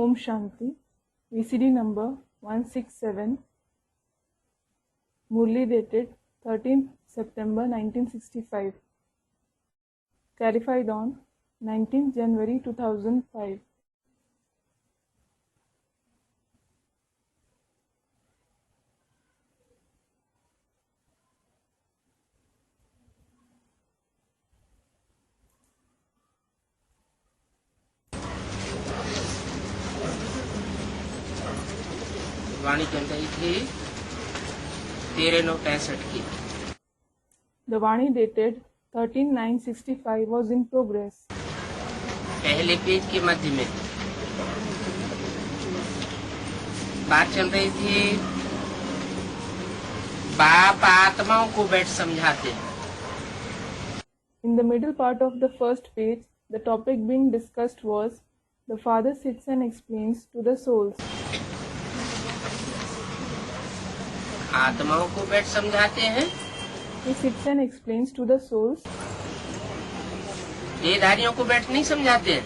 Om Shanti, VCD number 167, Murli dated 13th September 1965, clarified on 19th January 2005. वाणी चल रही थी 13/9/65 की। The Vani dated 13/9/65 was in progress. पहले page के मध्य में बात चल रही थी, बाप आत्माओं को बैठ समझाते हैं। In the middle part of the first page, the topic being discussed was the Father sits and explains to the souls. आत्माओं को बैठ समझाते हैं, He sits and explains to the souls. देहधारियों को बैठ नहीं समझाते हैं।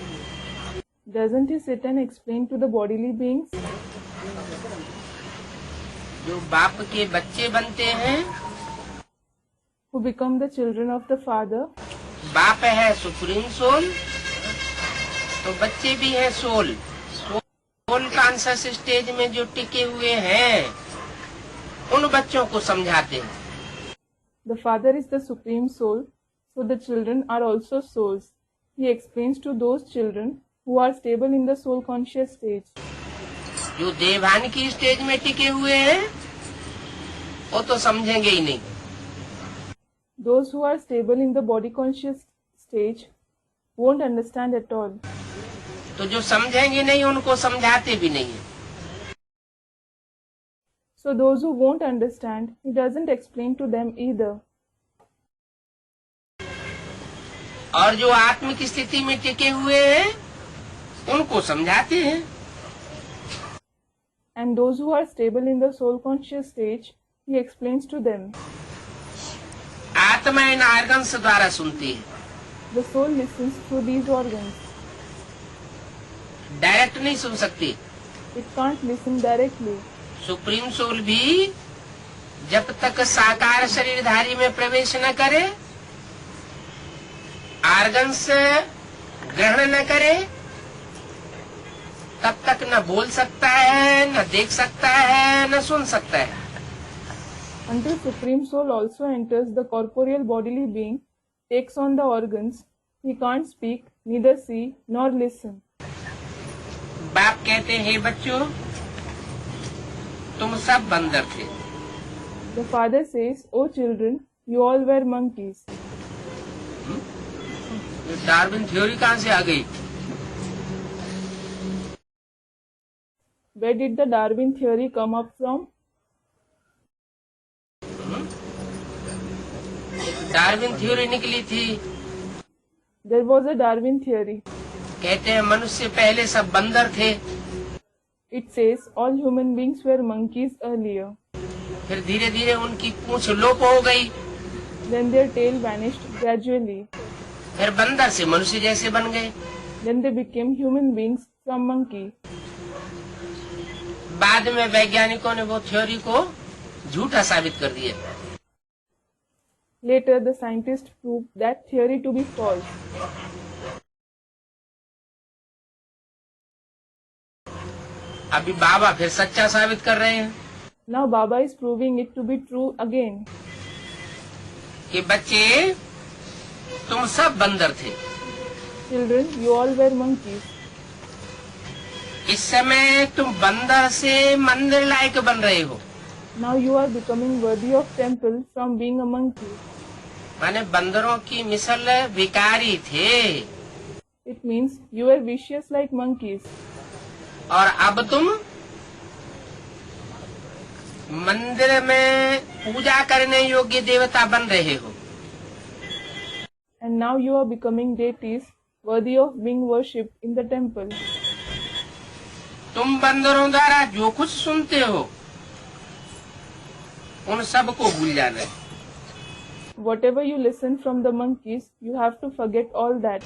Doesn't he sit and explain to the bodily beings? जो बाप के बच्चे बनते हैं, Who become the children of the Father? बाप है सुप्रीम सोल, तो बच्चे भी हैं सोल। सोल कॉन्शियस स्टेज में जो टिके हुए हैं, उन बच्चों को समझाते हैं। The Father is the Supreme Soul, so the children are also souls. He explains to those children who are stable in the soul conscious stage. जो देवान की स्टेज में टिके हुए हैं, वो तो समझेंगे ही नहीं। Those who are stable in the body conscious stage won't understand at all. तो जो समझेंगे नहीं, उनको समझाते भी नहीं है। So those who won't understand, he doesn't explain to them either. और जो आत्मिक स्थिति में टिके हुए हैं, उनको समझाते हैं। And those who are stable in the soul conscious stage, he explains to them. आत्मा इन ऑर्गन्स द्वारा सुनती है, The soul listens through these organs. Direct नहीं सुन सकती। It can't listen directly. Supreme soul भी जब तक साकार शरीरधारी में प्रवेश न करे, ऑर्गन्स ग्रहण न करे, तब तक न बोल सकता है, न देख सकता है, न सुन सकता है। Until Supreme Soul also enters the corporeal bodily being, takes on the organs, he can't speak, neither see nor listen. बाप कहते हैं, बच्चों तुम सब बंदर थे। The Father says, "O children, you all were monkeys." Darwin theory कहाँ से आ गई? Where did the Darwin theory come up from? Darwin theory निकली थी। There was a Darwin theory. कहते हैं मनुष्य पहले सब बंदर थे, It says all human beings were monkeys earlier. फिर धीरे धीरे उनकी पूंछ लोप हो गई, Then their tail vanished gradually. फिर बंदर से मनुष्य जैसे बन गए। Then they became human beings from monkey. बाद में वैज्ञानिकों ने वो थ्योरी को झूठा साबित कर दिया। Later, the scientists proved that theory to be false. अभी बाबा फिर सच्चा साबित कर रहे हैं Now Baba is proving it to be true again. कि बच्चे तुम सब बंदर थे। Children, you all were monkeys. इस समय तुम बंदर से मंदिर लायक बन रहे हो। Now you are becoming worthy of temple from being a monkey. माने बंदरों की मिसल विकारी थे, It means you were vicious like monkeys. और अब तुम मंदिर में पूजा करने योग्य देवता बन रहे हो। And now you are becoming deities worthy of being worshipped in the temple. तुम बंदरों द्वारा जो कुछ सुनते हो, उन सब को भूल जाना है। Whatever you listen from the monkeys, you have to forget all that.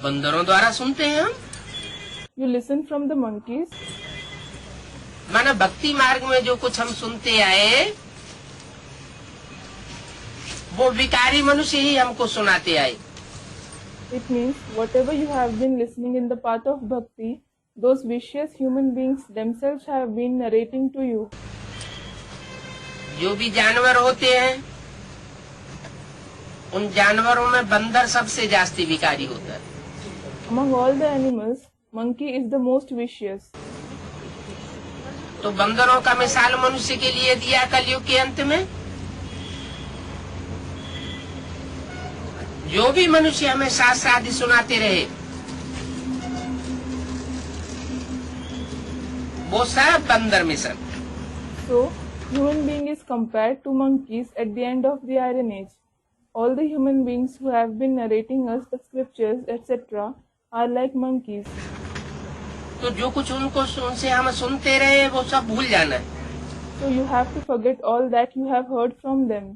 बंदरों द्वारा सुनते हैं हम। You listen from the monkeys. माना भक्ति मार्ग में जो कुछ हम सुनते आए वो विकारी मनुष्य ही हमको सुनाते आए। It means whatever you have been listening in the path of bhakti, those vicious human beings themselves have been narrating to you. जो भी जानवर होते हैं उन जानवरों में बंदर सबसे जास्ती विकारी होता है। Among all the animals, monkey is the most vicious. तो बंदरों का मिसाल मनुष्य के लिए दिया कलयुग के अंत में। जो भी मनुष्य हमें शास्त्र आदि सुनाते रहे वो सब बंदर मिसल। So, human being is compared to monkeys at the end of the Iron Age. All the human beings who have been narrating us the scriptures, etc., are like monkeys. तो जो कुछ उनसे हम सुनते रहे वो सब भूल जाना है। So you have to forget all that you have heard from them.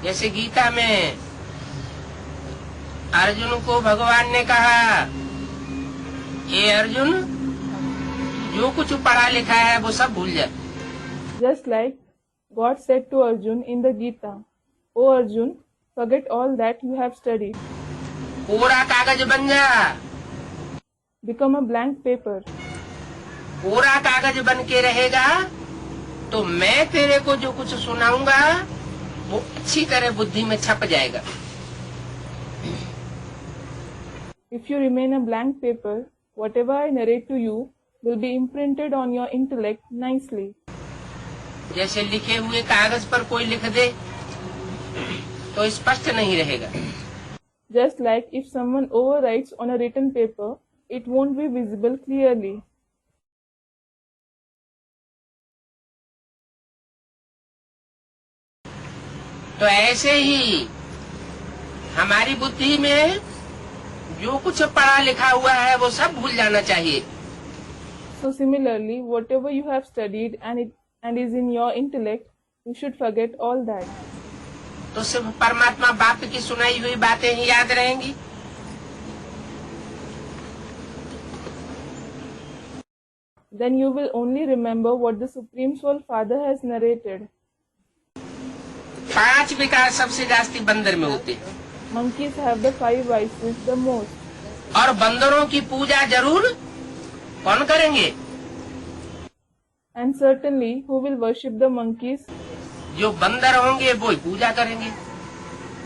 जैसे गीता में अर्जुन को भगवान ने कहा, ये अर्जुन जो कुछ पढ़ा लिखा है वो सब भूल जा। Just like God said to Arjun in the Gita, O Arjun, forget all that you have studied. कोरा कागज बन जा। Become a blank paper. कोरा कागज बन के रहेगा तो मैं तेरे को जो कुछ सुनाऊंगा वो अच्छी तरह बुद्धि में छप जाएगा। If you remain a blank paper, whatever I narrate to you will be imprinted on your intellect nicely. जैसे लिखे हुए कागज पर कोई लिख दे तो स्पष्ट नहीं रहेगा। Just like if someone overwrites on a written paper, it won't be visible clearly. तो ऐसे ही हमारी बुद्धि में जो कुछ पढ़ा लिखा हुआ है वो सब भूल जाना चाहिए। So similarly, whatever you have studied and is in your intellect, you should forget all that. तो सिर्फ परमात्मा बाप की सुनाई हुई बातें ही याद रहेंगी। Then you will only remember what the Supreme Soul Father has narrated. 5 विकार सबसे जास्ती बंदर में होते हैं। Monkeys have the 5 vices the most. और बंदरों की पूजा जरूर कौन करेंगे? And certainly, who will worship the monkeys? जो बंदर होंगे वो ही पूजा करेंगे।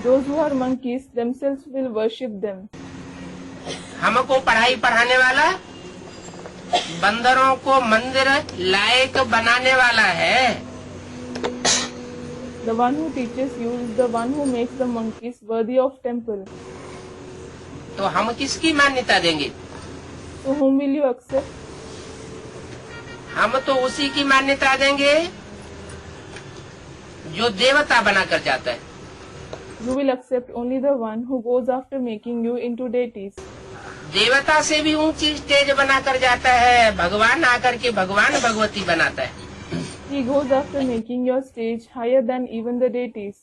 Those who are monkeys themselves will worship them. हमको पढ़ाई पढ़ाने वाला बंदरों को मंदिर लायक बनाने वाला है। The one who teaches you is the one who makes the monkeys worthy of temple. तो हम किसकी मान्यता देंगे? So whom will you accept? हम तो उसी की मान्यता देंगे जो देवता बनाकर जाता है। You will accept only the one who goes after making you into deities. देवता से भी ऊंची स्टेज बनाकर जाता है, भगवान आकर के भगवान भगवती बनाता है। He goes after making your stage higher than even the deities.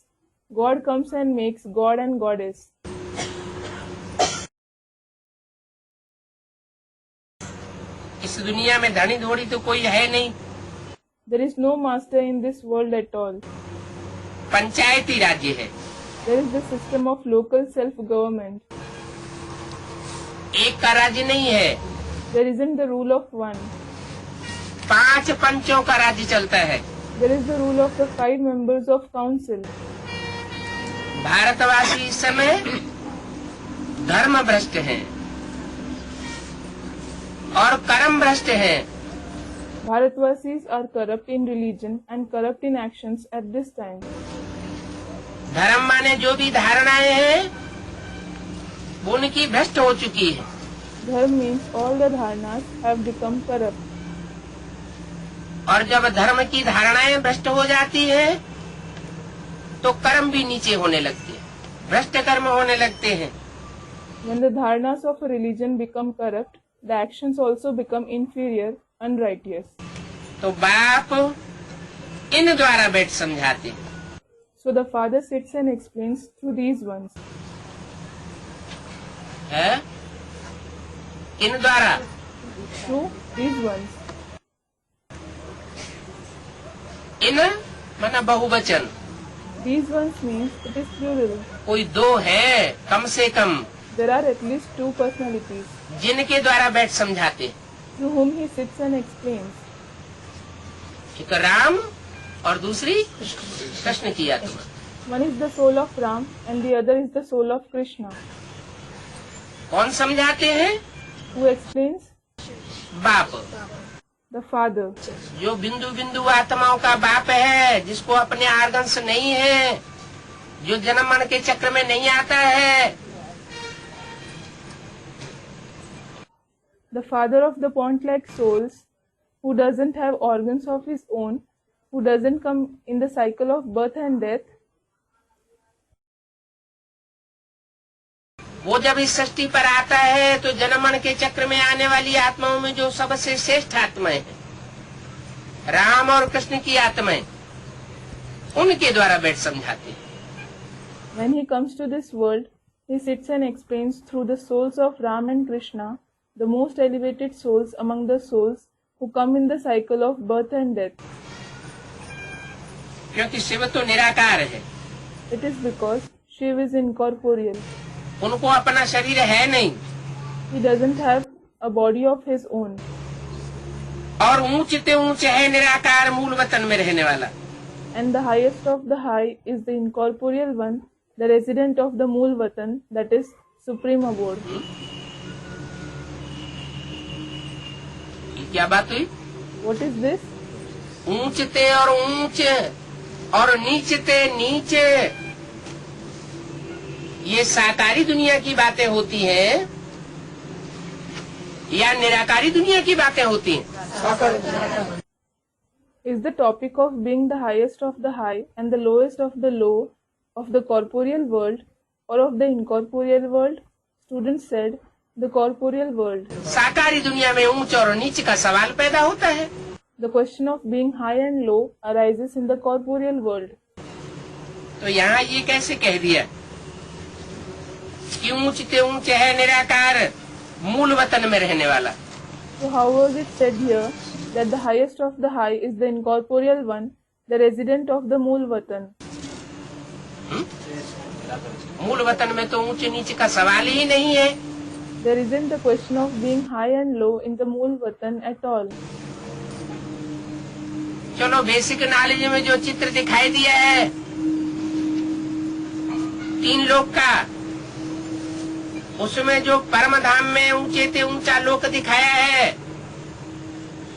God comes and makes God and Goddess. इस दुनिया में धनी धोड़ी तो कोई है नहीं। There is no master in this world at all. पंचायती राज्य है। There is the system of local self-government. एक का राज्य नहीं है। There isn't the rule of one. 5 पंचों का राज्य चलता है। There is the rule of the 5 members of council. भारतवासी इस समय धर्म भ्रष्ट हैं और कर्म भ्रष्ट हैं। Bharatvasis are corrupt in religion and corrupt in actions at this time. धर्म माने जो भी धारणाएं हैं वो उनकी भ्रष्ट हो चुकी है। Dharma means all the dharnas have become corrupt. और जब धर्म की धारणाएं भ्रष्ट हो जाती हैं तो कर्म भी नीचे होने लगते हैं, भ्रष्ट कर्म होने लगते हैं। When the dharnas of a religion become corrupt, the actions also become inferior, unrighteous. तो बाप इन द्वारा बैठ समझाते हैं। So the Father sits and explains through these ones. है? किन द्वारा? Through these ones. इन माना बहुवचन। These ones means it is plural. कोई दो है कम से कम There are at least two personalities जिनके द्वारा बैठ समझाते। through whom he sits and explains. एक राम और दूसरी कृष्ण की आत्मा। One is the soul of Ram and the other is the soul of Krishna. कौन समझाते हैं? Who explains? बाप, The Father. जो बिंदु बिंदु आत्माओं का बाप है, जिसको अपने आर्गन्स नहीं है, जो जन्म मरण के चक्र में नहीं आता है। The father of the point-like souls, who doesn't have organs of his own, who doesn't come in the cycle of birth and death, वो जब इस सृष्टि पर आता है तो जन्म मरण के चक्र में आने वाली आत्माओं में जो सबसे श्रेष्ठ आत्माएं हैं, राम और कृष्ण की आत्माएं, उनके द्वारा बैठ समझाते हैं। when he comes to this world, he sits and explains through the souls of Ram and Krishna, the most elevated souls among the souls who come in the cycle of birth and death. क्योंकि शिव तो निराकार है, It is because Shiv is incorporeal. उनको अपना शरीर है नहीं, He doesn't have a body of his own. और ऊंच ते ऊंच है निराकार मूल वतन में रहने वाला। And the highest of the high is the incorporeal one, the resident of the Mool Vatan, that is supreme abode. ये क्या बात हुई? What is this? ऊंचते और ऊंच और नीचते नीचे, ये साकारी दुनिया की बातें होती हैं या निराकारी दुनिया की बातें होती हैं? Is the topic of being the highest of the high and the lowest of the low of the corporeal world or of the incorporeal world? Students said, the corporeal world. साकारी दुनिया में ऊंच और नीच का सवाल पैदा होता है। The question of being high and low arises in the corporeal world. तो यहाँ ये कैसे कह दिया कि ऊंचते ऊंच है निराकार मूल वतन में रहने वाला? So how was it said here that the highest of the high is the incorporeal one, the resident of the Mool Vatan? मूल वतन में तो ऊंच नीच का सवाल ही नहीं है। There isn't the question of being high and low in the Mool Vatan at all. चलो बेसिक नॉलेज में जो चित्र दिखाई दिया है तीन लोक का, उसमें जो परम धाम में ऊंचे ते ऊंचा लोक दिखाया है,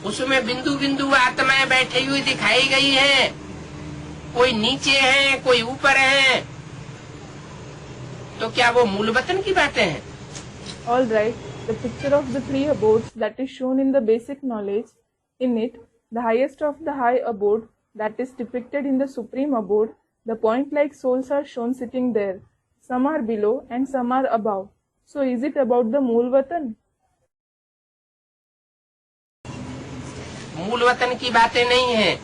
उसमें बिंदु बिंदु आत्माएं बैठी हुई दिखाई गई है। कोई नीचे है, कोई ऊपर है। तो क्या वो मूल वतन की बातें हैं? All right, the picture of the three abodes that is shown in the basic knowledge, in it, the highest of the high abode that is depicted in the supreme abode, the point-like souls are shown sitting there. Some are below and some are above. So is it about the Mool Vatan? मूल वतन की बातें नहीं है।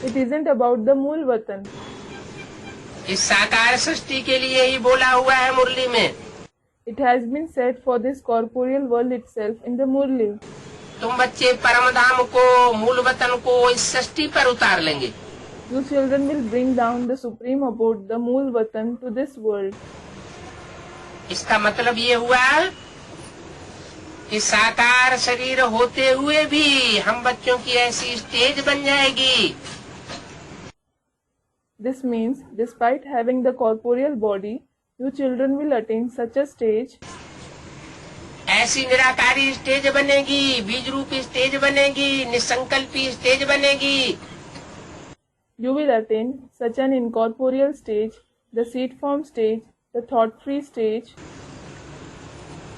It isn't about the Mool Vatan. इस साकार सृष्टि के लिए ही बोला हुआ है मुरली में। It has been said for this corporeal world itself in the Murli. तुम बच्चे परम धाम को, मूल वतन को इस सृष्टि पर उतार लेंगे। You children will bring down the supreme abode, the Mool Vatan, to this world. इसका मतलब ये हुआ कि साकार शरीर होते हुए भी हम बच्चों की ऐसी स्टेज बन जाएगी। This means, despite having the corporeal body, you children will attain such a stage, ऐसी निराकारी स्टेज बनेगी, बीज रूपी स्टेज बनेगी, निसंकल्पी स्टेज बनेगी। you will attain such an incorporeal stage, the seed form stage, the thought-free stage,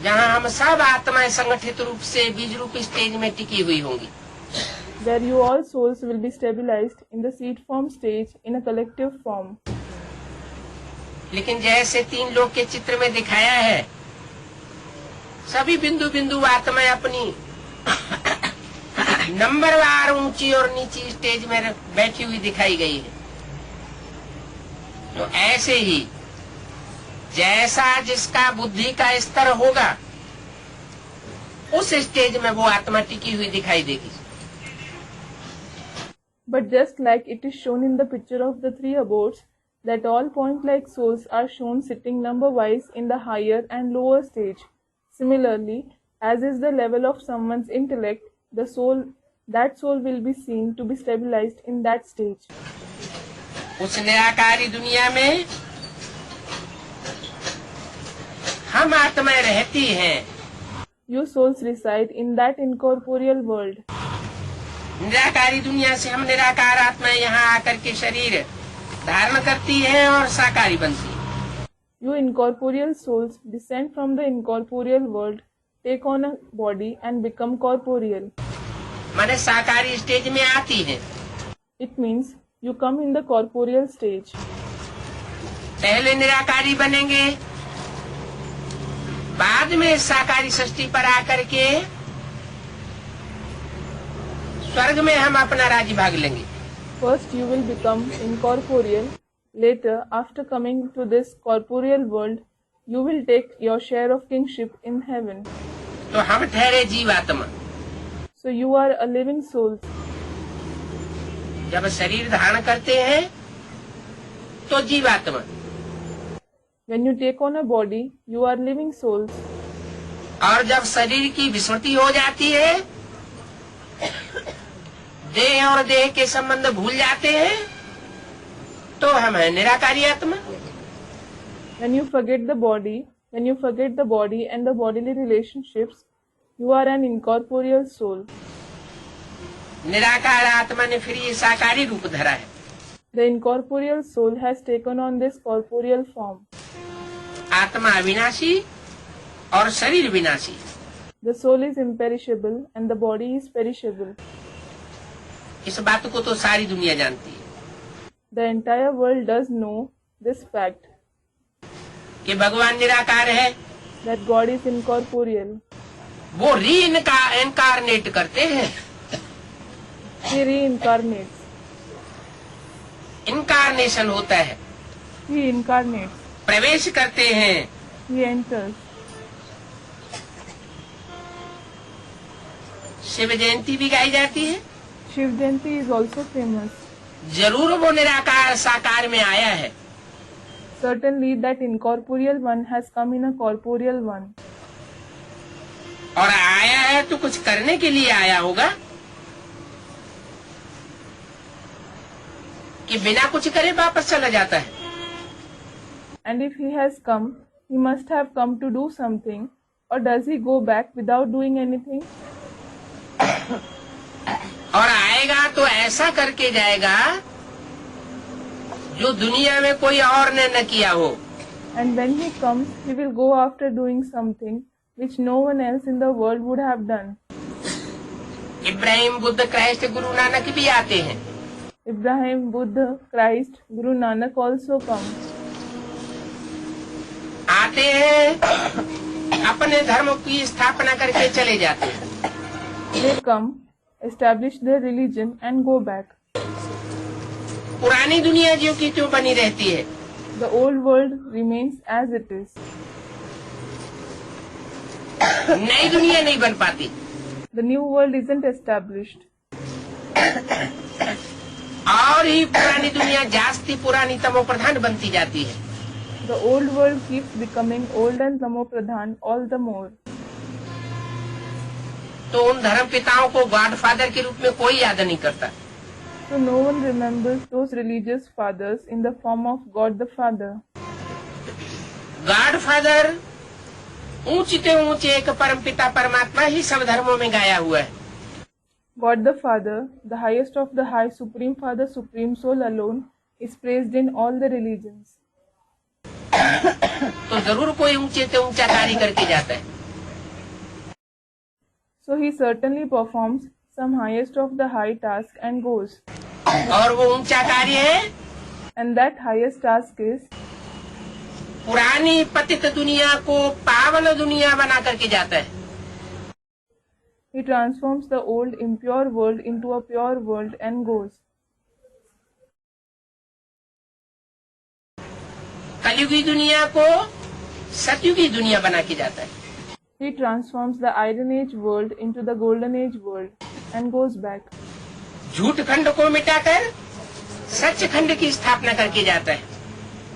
जहाँ हम सब आत्माएं संगठित रूप से बीज रूपी स्टेज में टिकी हुई होंगी। where you all souls will be stabilized in the seed form stage in a collective form. लेकिन जैसे तीन लोग के चित्र में दिखाया है, सभी बिंदु बिंदु आत्माएं अपनी नंबरवार ऊंची और नीची स्टेज में बैठी हुई दिखाई गई है। तो ऐसे ही जैसा जिसका बुद्धि का स्तर होगा उस स्टेज में वो आत्मा टिकी हुई दिखाई देगी। But just like it is shown in the picture of the three abodes, that all point-like souls are shown sitting number-wise in the higher and lower stage. Similarly, as is the level of someone's intellect, that soul will be seen to be stabilized in that stage. उस निराकारी दुनिया में हम आत्माएं रहती हैं। You souls reside in that incorporeal world. निराकारी दुनिया से हम निराकार आत्माएं यहाँ आकर के शरीर धारण करती हैं और साकारी बनती हैं। You incorporeal souls descend from the incorporeal world, take on a body and become corporeal. माने साकारी स्टेज में आती हैं। It means you come in the corporeal stage. पहले निराकारी बनेंगे, बाद में साकारी सृष्टि पर आकर के स्वर्ग में हम अपना राज्य भाग लेंगे। First you will become incorporeal. Later, after coming to this corporeal world, you will take your share of kingship in heaven. तो हम ठहरे जीवात्मा। So you are a living soul. जब शरीर धारण करते हैं तो जीवात्मा, When you take on a body, you are living souls. और जब शरीर की विस्मृति हो जाती है, देह और देह के संबंध भूल जाते हैं, तो हम है निराकारी आत्मा। When you forget the body and the bodily relationships, you are an incorporeal soul. निराकार आत्मा ने फिर ये साकारी रूप धरा है। The incorporeal soul has taken on this corporeal form. आत्मा अविनाशी और शरीर विनाशी। The soul is imperishable and the body is perishable. इस बात को तो सारी दुनिया जानती है The entire world does know this fact, कि भगवान निराकार है। that God is incorporeal. वो इनकारनेट करते हैं। He reincarnates. इनकारनेशन होता है, He incarnates. प्रवेश करते हैं। He enters. शिव जयंती भी गाई जाती है। Shiv Jayanti is also famous. जरूर वो निराकार साकार में आया है। Certainly that incorporeal one has come in a corporeal one. और आया है तो कुछ करने के लिए आया होगा, कि बिना कुछ करे वापस चला जाता है। And if he has come, he must have come to do something, or does he go back without doing anything? और आएगा तो ऐसा करके जाएगा जो दुनिया में कोई और ने न किया हो। And when he comes, he will go after doing something which no one else in the world would have done. Ibrahim, Buddha, Christ, Guru Nanak भी आते हैं। Ibrahim, Buddha, Christ, Guru Nanak also come. आते हैं, अपने धर्म की स्थापना करके चले जाते हैं। They come, establish their religion and go back. पुरानी दुनिया जो की त्यों बनी रहती है। The old world remains as it is. नई दुनिया नहीं बन पाती। The new world isn't established. और ही पुरानी दुनिया जास्ती पुरानी तमो प्रधान बनती जाती है। The old world keeps becoming old and tamopradhan all the more. तो उन धर्म पिताओं को गॉड फादर के रूप में कोई याद नहीं करता। So no one remembers those religious fathers in the form of God the Father. God father ऊंचे ऊंचे एक परम पिता परमात्मा ही सब धर्मों में गाया हुआ है। God the Father, the highest of the high, Supreme Father, Supreme Soul alone, is praised in all the religions. तो जरूर कोई ऊंचे से ऊंचा कार्य करके जाता है। So he certainly performs some highest of the high task and goes. और वो ऊंचा कार्य है, And that highest task is पुरानी पतित दुनिया को पावन दुनिया बना करके जाता है। he transforms the old impure world into a pure world and goes. कलयुगी दुनिया को सतयुगी दुनिया बना के जाता है। He transforms the Iron Age world into the Golden Age world and goes back. झूठ खंड को मिटाकर सच खंड की स्थापना करके जाता है।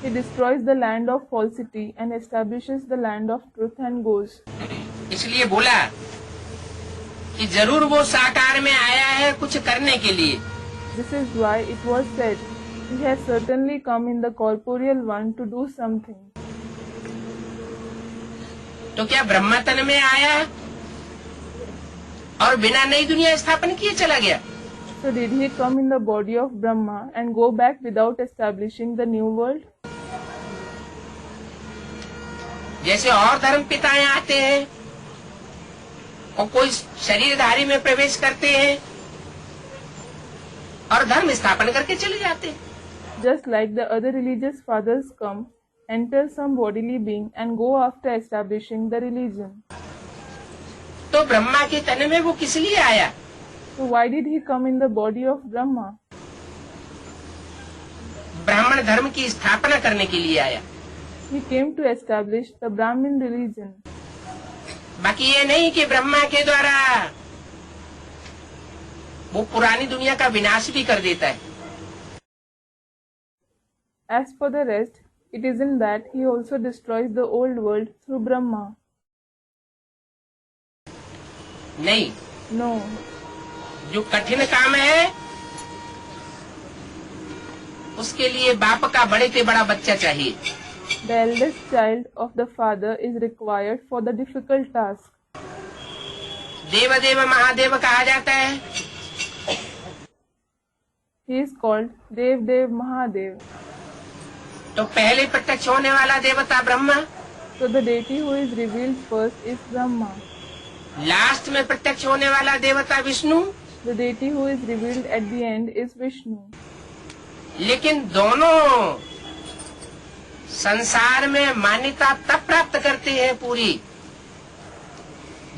He destroys the land of falsity and establishes the land of truth and goes. इसलिए बोला कि जरूर वो साकार में आया है कुछ करने के लिए। This is why it was said, He has certainly come in the corporeal one to do something. तो क्या ब्रह्मा तन में आया और बिना नई दुनिया स्थापन किए चला गया? So did he come in the body of Brahma and go back without establishing the new world? जैसे और धर्म पिताएं आते हैं और कोई शरीरधारी में प्रवेश करते हैं और धर्म स्थापन करके चले जाते हैं। Just like the other religious fathers come, enter some bodily being and go after establishing the religion. तो ब्रह्मा के तन में वो किस लिए आया? So why did he come in the body of Brahma? ब्राह्मण धर्म की स्थापना करने के लिए आया। He came to establish the Brahmin religion. बाकी ये नहीं कि ब्रह्मा के द्वारा वो पुरानी दुनिया का विनाश भी कर देता है। As for the rest, it isn't that he also destroys the old world through Brahma. नहीं, No. जो कठिन काम है उसके लिए बाप का बड़े से बड़ा बच्चा चाहिए। The eldest child of the father is required for the difficult task. देवदेव महादेव कहा जाता है। He is called Dev Dev Mahadev. तो पहले प्रत्यक्ष होने वाला देवता Brahma, So the deity who is revealed first is Brahma. Last में प्रत्यक्ष होने वाला देवता Vishnu, The deity who is revealed at the end is Vishnu. लेकिन दोनों संसार में मान्यता तब प्राप्त करते हैं पूरी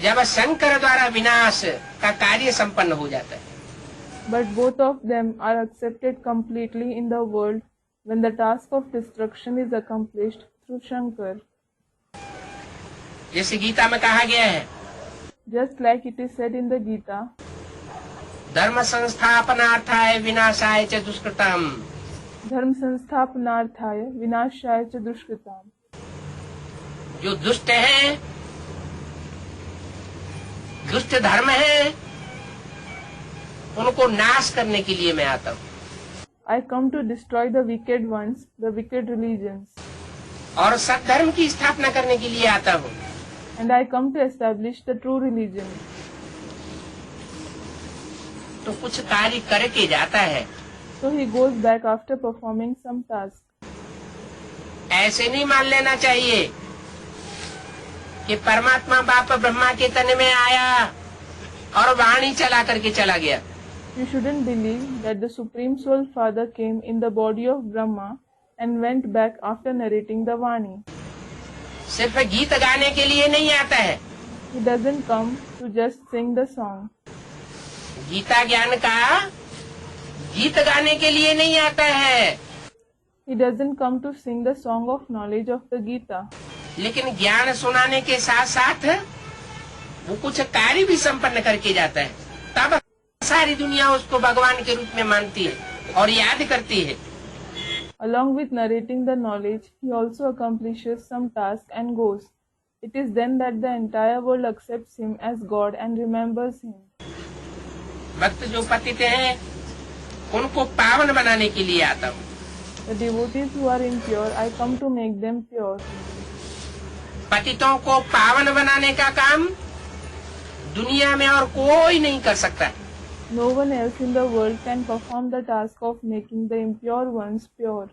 जब शंकर द्वारा विनाश का कार्य संपन्न हो जाता है। But both of them are accepted completely in the world when the task of destruction is accomplished through Shankar. जैसे गीता में कहा गया है, Just like it is said in the Gita, धर्म संस्थापनार्थाय विनाशाय च दुष्कृतम्। धर्म संस्थापनार्थाय विनाशाय च दुष्कृताम। जो दुष्ट है, दुष्ट धर्म है, उनको नाश करने के लिए मैं आता हूँ। I come to destroy the wicked ones, the wicked religions, और सत्धर्म की स्थापना करने के लिए आता हूँ। and I come to establish the true religion. तो कुछ कार्य करके जाता है। So he goes back after performing some task. ऐसे नहीं मान लेना चाहिए कि परमात्मा बाप ब्रह्मा के तन में आया और वाणी चला करके चला गया। You shouldn't believe that the Supreme Soul Father came in the body of Brahma and went back after narrating the Vani. सिर्फ गीत गाने के लिए नहीं आता है। He doesn't come to just sing the song. Gita ज्ञान का गीत गाने के लिए नहीं आता है, He doesn't come to sing the song of knowledge of the Gita. लेकिन ज्ञान सुनाने के साथ साथ वो कुछ कार्य भी संपन्न करके जाता है। तब सारी दुनिया उसको भगवान के रूप में मानती है और याद करती है। Along with narrating the knowledge, he also accomplishes some task and goes. It is then that the entire world accepts him as God and remembers him. भक्त जो पतित हैं उनको पावन बनाने के लिए आता हूँ। The devotees who are impure, I come to make them pure. पतितों को पावन बनाने का काम दुनिया में और कोई नहीं कर सकता। No one else in the world can perform the task of making the impure ones pure.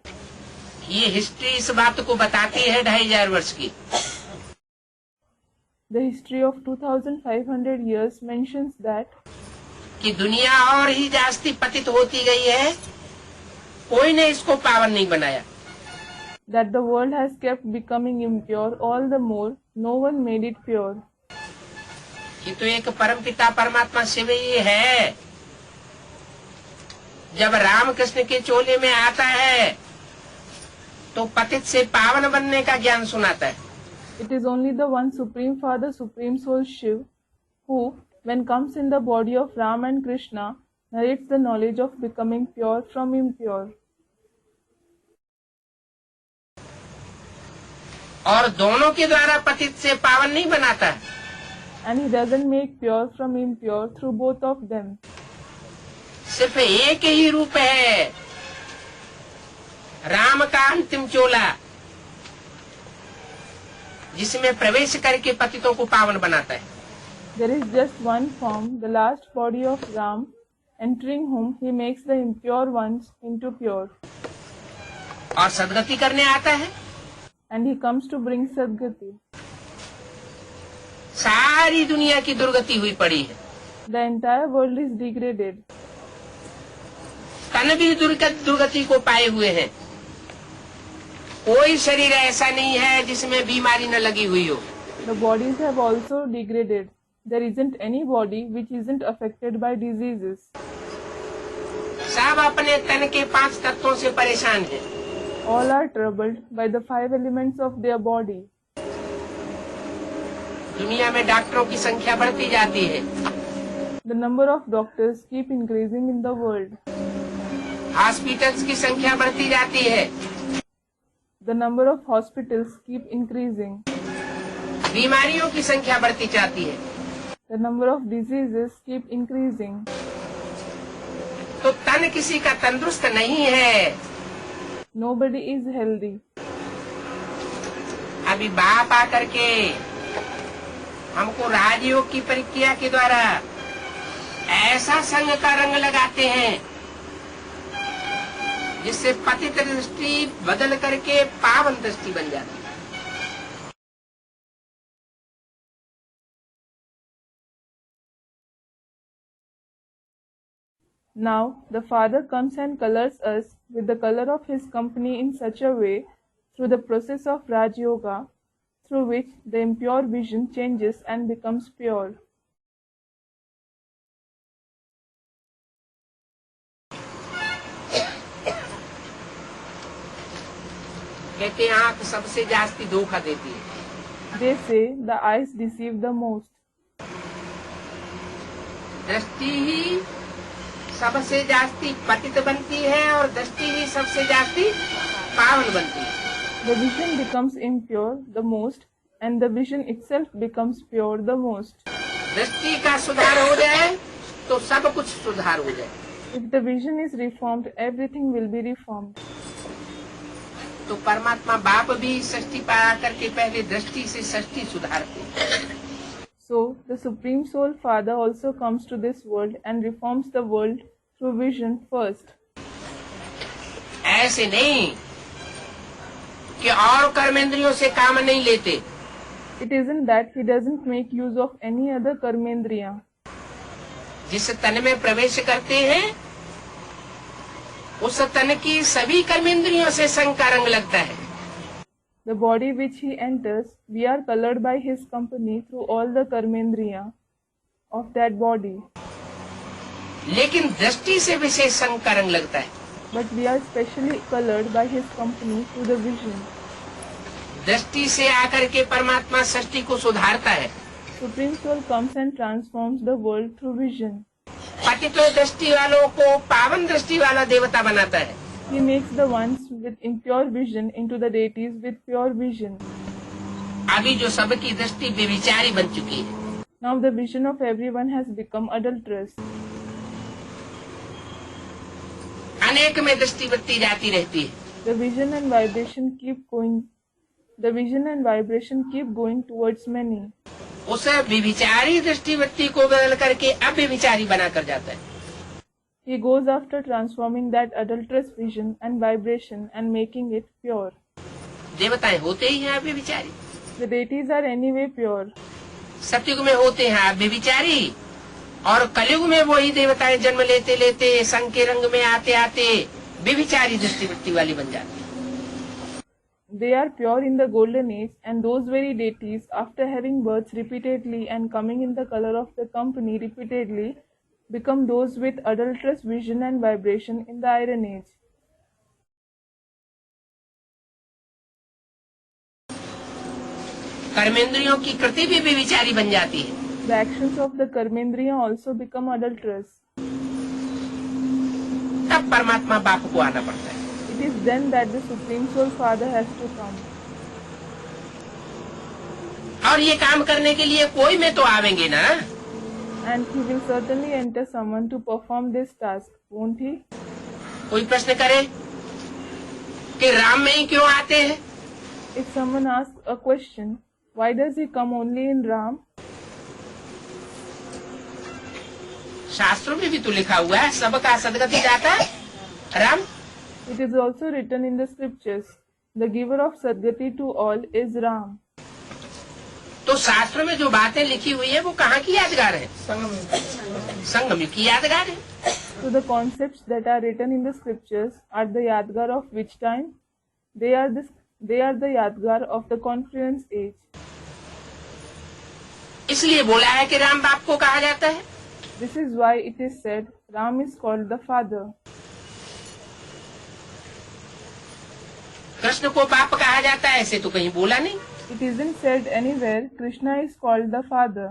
ये हिस्ट्री इस बात को बताती है 2500 वर्ष की। The history of 2500 years mentions that कि दुनिया और ही जास्ती पतित होती गई है, कोई ने इसको पावन नहीं बनाया। the world has kept becoming impure all the more, no one made it pure. कि तो एक परमपिता परमात्मा शिव ही है। जब राम कृष्ण के चोले में आता है तो पतित से पावन बनने का ज्ञान सुनाता है। It is only the one Supreme Father, Supreme Soul Shiv, who, when comes in the body of Ram and Krishna, narrates the knowledge of becoming pure from impure. और दोनों के द्वारा पतित से पावन नहीं बनाता है। And he doesn't make pure from impure through both of them. सिर्फ एक ही रूप है, राम का अंतिम चोला, जिसमें प्रवेश करके पतितों को पावन बनाता है। There is just one form, the last body of Ram, entering whom he makes the impure ones into pure. और सदगति करने आता है। And he comes to bring Sadgati. सारी दुनिया की दुर्गति हुई पड़ी है। The entire world is degraded. तन भी दुर्गति को पाए हुए हैं। कोई शरीर ऐसा नहीं है जिसमें बीमारी न लगी हुई हो। The bodies have also degraded. There isn't any body which isn't affected by diseases. सब अपने तन के 5 तत्वों से परेशान हैं। All are troubled by the 5 elements of their body. दुनिया में डॉक्टरों की संख्या बढ़ती जाती है। The number of doctors keep increasing in the world. Hospitals की संख्या बढ़ती जाती है। The number of hospitals keep increasing. बीमारियों की संख्या बढ़ती जाती है। The number of diseases keep increasing. तो तन किसी का तंदुरुस्त नहीं है। Nobody is healthy. अभी बाप आकर के हमको राजयोग की प्रक्रिया के द्वारा ऐसा संग का रंग लगाते हैं जिससे पतित दृष्टि बदल करके पावन दृष्टि बन जाती है। Now the Father comes and colors us with the color of his company in such a way through the process of Raj Yoga, through which the impure vision changes and becomes pure. कहते हैं आंख सबसे जास्ती धोखा देती है। They say the eyes deceive the most. दृष्टि ही सबसे जास्ती पतित बनती है और दृष्टि ही सबसे जास्ती पावन बनती है। The vision becomes impure the most, and the vision itself becomes pure the most. दृष्टि का सुधार हो जाए तो सब कुछ सुधार हो जाए। If the vision is reformed, everything will be reformed. तो परमात्मा बाप भी सृष्टि पाया करके पहले दृष्टि से सृष्टि सुधारते। So the Supreme Soul Father also comes to this world and reforms the world through vision first. ऐसे नहीं कि और कर्मेंद्रियों से काम नहीं लेते। It isn't that he doesn't make use of any other karmendriya. जिस तन में प्रवेश करते हैं उस तन की सभी कर्मेंद्रियों से संग का रंग लगता है। The body which he enters, we are colored by his company through all the karmendriya of that body. लेकिन दृष्टि से विशेष संग का रंग लगता है। But we are specially colored by his company through the vision. दृष्टि से आकर के परमात्मा सृष्टि को सुधारता है। Supreme Soul comes and transforms the world through vision. पतित दृष्टि वालों को पावन दृष्टि वाला देवता बनाता है। He makes the ones with impure vision into the deities with pure vision. अभी जो सबकी दृष्टि व्यभिचारी बन चुकी है। Now the vision of everyone has become adulterous. अनेक में दृष्टि बढ़ती जाती रहती है। The vision and vibration keep going. The vision and vibration keep going towards many. उस व्यभिचारी दृष्टि वृत्ति को बदल करके अव्यभिचारी बना कर जाता है। He goes after transforming that adulterous vision and vibration and making it pure. देवताएं होते ही हैं अव्यभिचारी। The deities are anyway pure. सतयुग में होते हैं अव्यभिचारी और कलयुग में वही देवताएं जन्म लेते लेते संग के रंग में आते आते व्यभिचारी दृष्टि वृत्ति वाली बन जाती है। They are pure in the golden age, and those very deities, after having births repeatedly and coming in the color of the company repeatedly, become those with adulterous vision and vibration in the iron age. कर्मेंद्रियों की कृति भी व्यभिचारी बन जाती है। The actions of the Karmendriya also become adulterous. तब परमात्मा बाप को आना पड़ता है। It is then that the Supreme Soul Father has to come. और ये काम करने के लिए कोई में तो आवेंगे ना। And he will certainly enter someone to perform this task, won't he? कोई प्रश्न करे कि राम में ही क्यों आते हैं? If someone asks a question, why does he come only in Ram? शास्त्रों में भी तो लिखा हुआ है सबका सदगति दाता Ram. It is also written in the scriptures, the giver of Sadgati to all is Ram. तो शास्त्रों में जो बातें लिखी हुई है वो कहाँ की यादगार है? संगम युग की यादगार है। So the concepts that are written in the scriptures are the Yadgar of which time? They are the Yadgar of the confluence age. इसलिए बोला है कि राम बाप को कहा जाता है। This is why it is said Ram is called the father. Krishna को बाप कहा जाता है ऐसे तो कहीं बोला नहीं। It isn't said anywhere Krishna is called the father.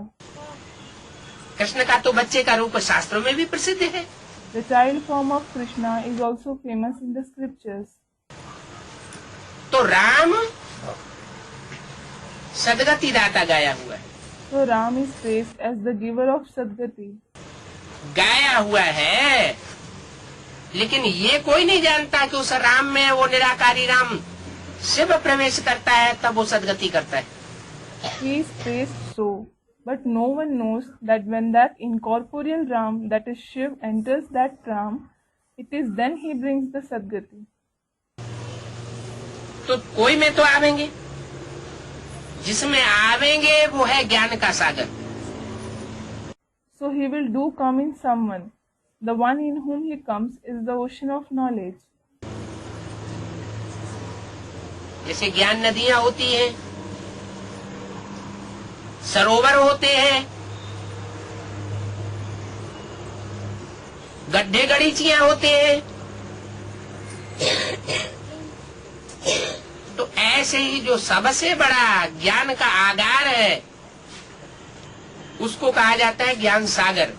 Krishna का तो बच्चे का रूप शास्त्रों में भी प्रसिद्ध है। The child form of Krishna is also famous in the scriptures. तो राम सदगति दाता गाया हुआ है। So Ram is praised as the giver of Sadgati. गाया हुआ है, लेकिन ये कोई नहीं जानता कि उस राम में वो निराकारी राम शिव प्रवेश करता है तब वो सदगति करता है। He is praised so, but no one knows that when that incorporeal Ram, that is Shiv, enters that Ram, it is then he brings the Sadgati. तो कोई में तो आवेंगे, जिसमें आवेंगे वो है ज्ञान का सागर। So he will do come in someone. The one in whom he comes is the ocean of knowledge. जैसे ज्ञान नदियां होती हैं, सरोवर होते हैं, गड्ढे गड़ीचियां होते हैं, तो ऐसे ही जो सबसे बड़ा ज्ञान का आगार है उसको कहा जाता है ज्ञान सागर।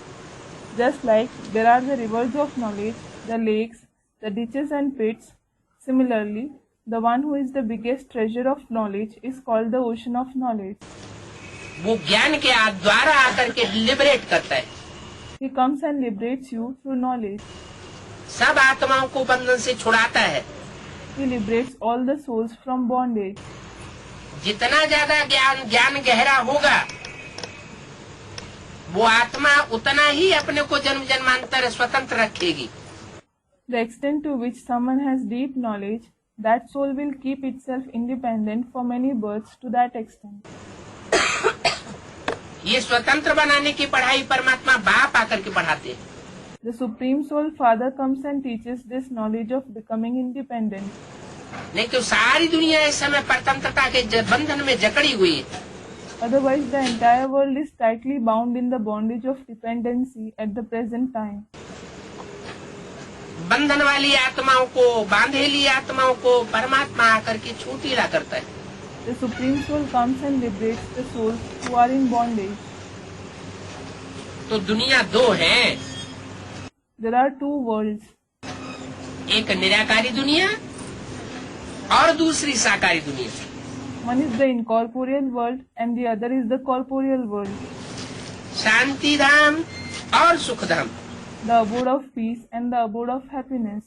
Just like there are the rivers of knowledge, the lakes, the ditches and pits, similarly, the one who is the biggest treasure of knowledge is called the ocean of knowledge. वो ज्ञान के द्वारा आकर के लिबरेट करता है। He comes and liberates you through knowledge. सब आत्माओं को बंधन से छुड़ाता है। He liberates all the souls from bondage. जितना ज्यादा ज्ञान गहरा होगा वो आत्मा उतना ही अपने को जन्म जन्मांतर स्वतंत्र रखेगी। The extent to which someone has deep knowledge, that soul will keep itself independent for many births to that extent. ये स्वतंत्र बनाने की पढ़ाई परमात्मा बाप आकर के पढ़ाते हैं। The Supreme Soul Father comes and teaches this knowledge of becoming independent. नहीं तो सारी दुनिया इस समय परतंत्रता के बंधन में जकड़ी हुई है। Otherwise, the entire world is tightly bound in the bondage of dependency at the present time. बंधन वाली आत्माओं को, बांधेली आत्माओं को परमात्मा आकर के छूटीला करता है। The Supreme Soul comes and liberates the souls who are in bondage. तो दुनिया दो है, There are two worlds. एक निराकारी दुनिया और दूसरी साकारी दुनिया। One is the incorporeal world and the other is the corporeal world. शांति धाम और सुख धाम। The abode of peace and the abode of happiness.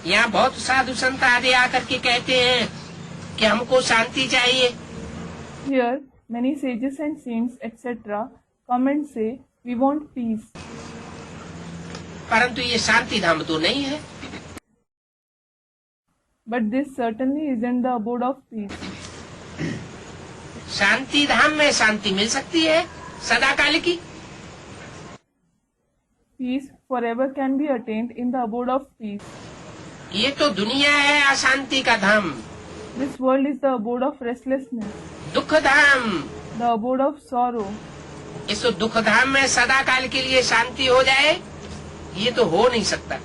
यहाँ बहुत साधु संत आदि आकर के कहते हैं कि हमको शांति चाहिए। Here, many sages and saints, etc., come and say, we want peace. परंतु ये शांति धाम तो नहीं है। But this certainly isn't the abode of peace. शांति धाम में शांति मिल सकती है सदाकाल की। Peace forever can be attained in the abode of peace. ये तो दुनिया है अशांति का धाम, This world is the abode of restlessness, दुख धाम। the abode of sorrow. इस दुख धाम में सदाकाल के लिए शांति हो जाए ये तो हो नहीं सकता।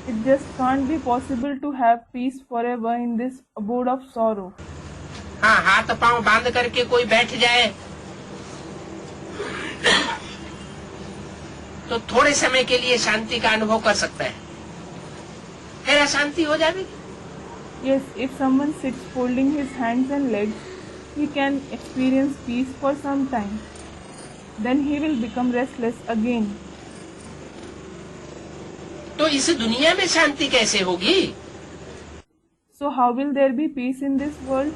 It just can't be possible to have peace forever in this abode of sorrow. हाँ, हाथ पांव बांध करके कोई बैठ जाए तो थोड़े समय के लिए शांति का अनुभव कर सकता है, फिर अशांति हो जाएगी। Yes, if someone sits folding his hands and legs, he can experience peace for some time. Then he will become restless again. तो इस दुनिया में शांति कैसे होगी? So how will there be peace in this world?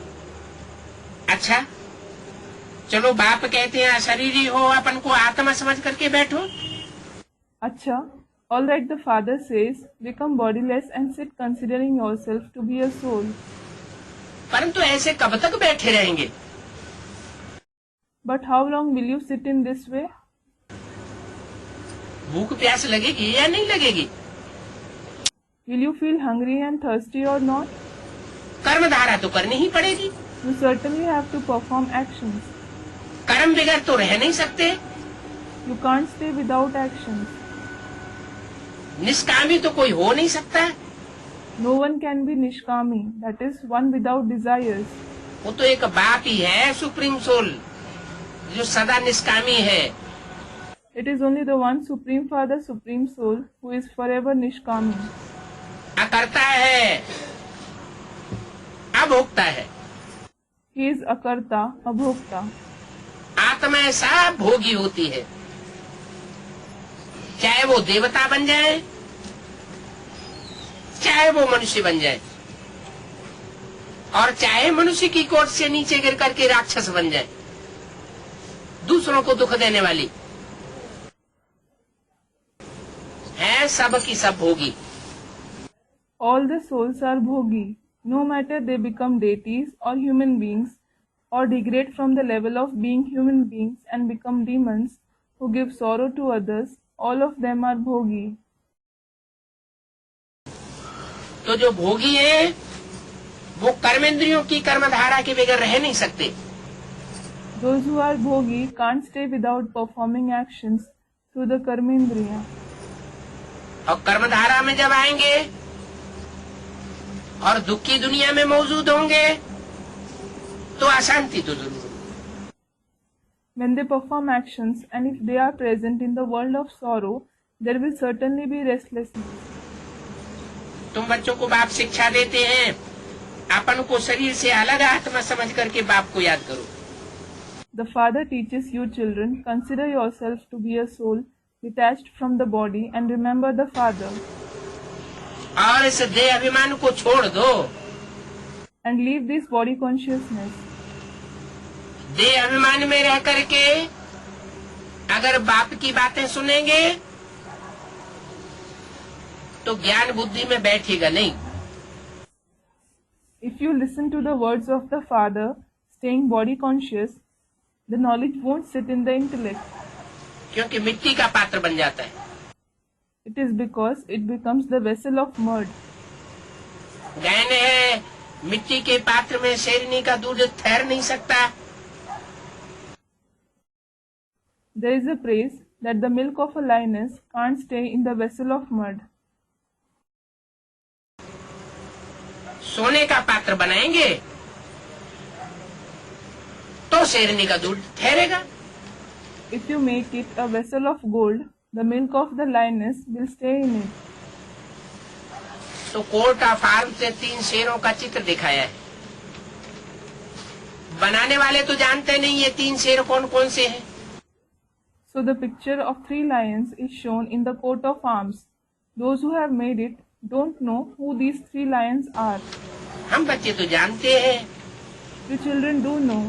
अच्छा, चलो बाप कहते हैं अशरीरी हो, अपन को आत्मा समझ करके बैठो। Acha, all right, the father says, become bodiless and sit considering yourself to be a soul. परंतु ऐसे कब तक बैठे रहेंगे? But how long will you sit in this way? भूख प्यास लगेगी या नहीं लगेगी? Will you feel hungry and thirsty or not? कर्म धारा तो करनी ही पड़ेगी। You certainly have to perform actions. कर्म बगैर तो रह नहीं सकते। You can't stay without actions. निष्कामी तो कोई हो नहीं सकता। No one can be nishkami, that is, one without desires. वो तो एक बाप ही है, सुप्रीम सोल, जो सदा निष्कामी है। It is only the one Supreme Father, Supreme Soul, who is forever nishkami. अकर्ता है, अभोक्ता है। He is akarta, abhokta. आत्मा सब भोगी होती है, चाहे वो देवता बन जाए, चाहे वो मनुष्य बन जाए, और चाहे मनुष्य की कोट से नीचे गिर करके राक्षस बन जाए, दूसरों को दुख देने वाली है, सब की सब भोगी। All the souls are bhogi, no matter they become deities or human beings, or degrade from the level of being human beings and become demons who give sorrow to others, all of them are bhogi. तो जो भोगी है वो कर्मेंद्रियों की कर्मधारा के बगैर रह नहीं सकते। Those who are bhogi can't stay without performing actions through the karmendriya. और कर्मधारा में जब आएंगे और दुख की दुनिया में मौजूद होंगे तो अशांति तो जरूर। When they perform actions and if they are present in the world of sorrow, there will certainly be restlessness. तुम बच्चों को बाप शिक्षा देते हैं, अपन को शरीर से अलग आत्मा समझ करके बाप को याद करो। The father teaches you children, consider yourself to be a soul detached from the body and remember the father. और इस देह अभिमान को छोड़ दो। And leave this body consciousness. देह अभिमान में रह करके अगर बाप की बातें सुनेंगे तो ज्ञान बुद्धि में बैठेगा नहीं। If you listen to the words of the father, staying body conscious, the knowledge won't sit in the intellect. क्योंकि मिट्टी का पात्र बन जाता है। It is because it becomes the vessel of mud. कहने है मिट्टी के पात्र में शेरनी का दूध ठहर नहीं सकता। There is a praise that the milk of a lioness can't stay in the vessel of mud. सोने का पात्र बनाएंगे तो शेरनी का दूध ठहरेगा। If you make it a vessel of gold, the milk of the lioness will stay in it. तो कोर्ट ऑफ आर्म से 3 शेरों का चित्र दिखाया है। बनाने वाले तो जानते नहीं ये 3 शेर कौन कौन से हैं। So the picture of 3 lions is shown in the coat of arms. Those who have made it don't know who these 3 lions are. हम बच्चे तो जानते हैं The children do know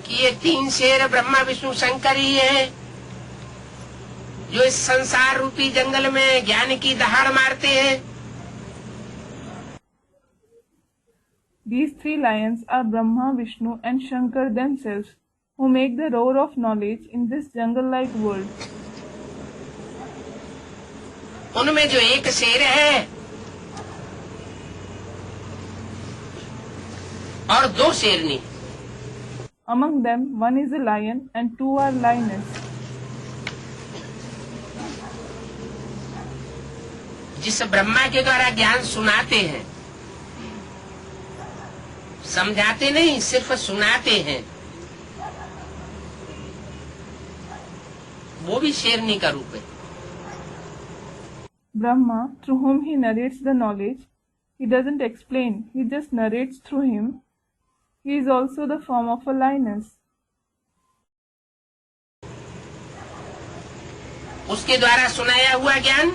कि ये 3 शेर ब्रह्मा विष्णु शंकर ही हैं, जो इस संसार रूपी जंगल में ज्ञान की दहाड़ मारते हैं। these 3 lions are Brahma, Vishnu and Shankar themselves, who make the roar of knowledge in this jungle-like world. उनमें जो एक शेर है और 2 शेरनी, Among them, one is a lion and 2 are lioness. जिस ब्रह्मा के द्वारा ज्ञान सुनाते हैं, समझाते नहीं, सिर्फ सुनाते हैं। वो भी शेरनी का रूप है। Brahma, through whom he narrates the knowledge, he doesn't explain, he just narrates through him. He is also the form of a lioness. उसके द्वारा सुनाया हुआ ज्ञान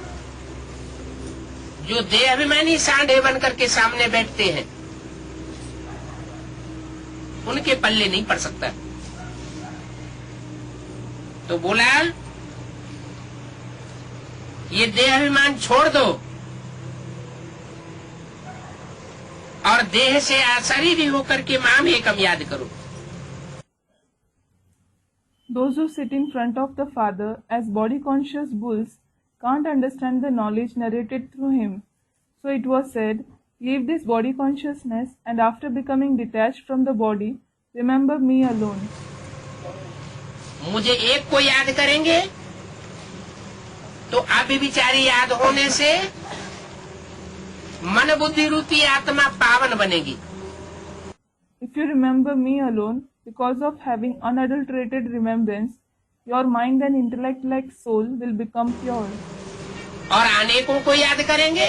जो देहाभिमानी सांडे बन करके सामने बैठते हैं, उनके पल्ले नहीं पड़ सकता। तो बोला, ये देहाभिमान छोड़ दो और देह से अशरीरी होकर के माम एकम याद करो। Those who sit in front of the Father as body-conscious bulls can't understand the knowledge narrated through him. So it was said, leave this body consciousness and after becoming detached from the body, remember me alone. मुझे एक को याद करेंगे तो अभिविचारी याद होने से मन बुद्धि रूपी आत्मा पावन बनेगी। If you remember me alone, because of having unadulterated remembrance, your mind and intellect like soul will become pure. और अनेकों को याद करेंगे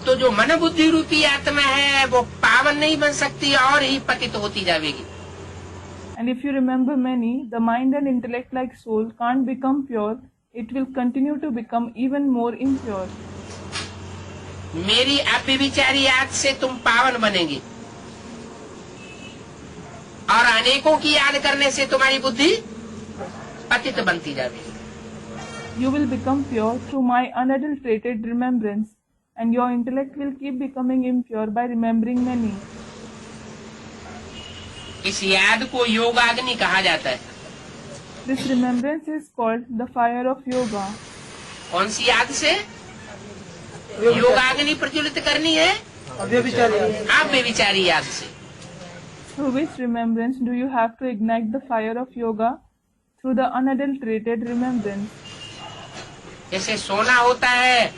तो जो मन बुद्धि रूपी आत्मा है वो पावन नहीं बन सकती और ही पतित होती जाएगी। And if you remember many, the mind and intellect like soul can't become pure, it will continue to become even more impure. मेरी अव्यभिचारी याद से तुम पावन बनेंगे और अनेकों की याद करने से तुम्हारी बुद्धि पतित बनती जाएगी। You will become pure through my unadulterated remembrance, and your intellect will keep becoming impure by remembering many. इस याद को योगाग्नि कहा जाता है। This remembrance is called the fire of yoga. कौन सी याद से योगाग्नि प्रज्वलित करनी है? अव्यभिचारी याद से। Through which remembrance do you have to ignite the fire of yoga? Through the unadulterated remembrance. जैसे सोना होता है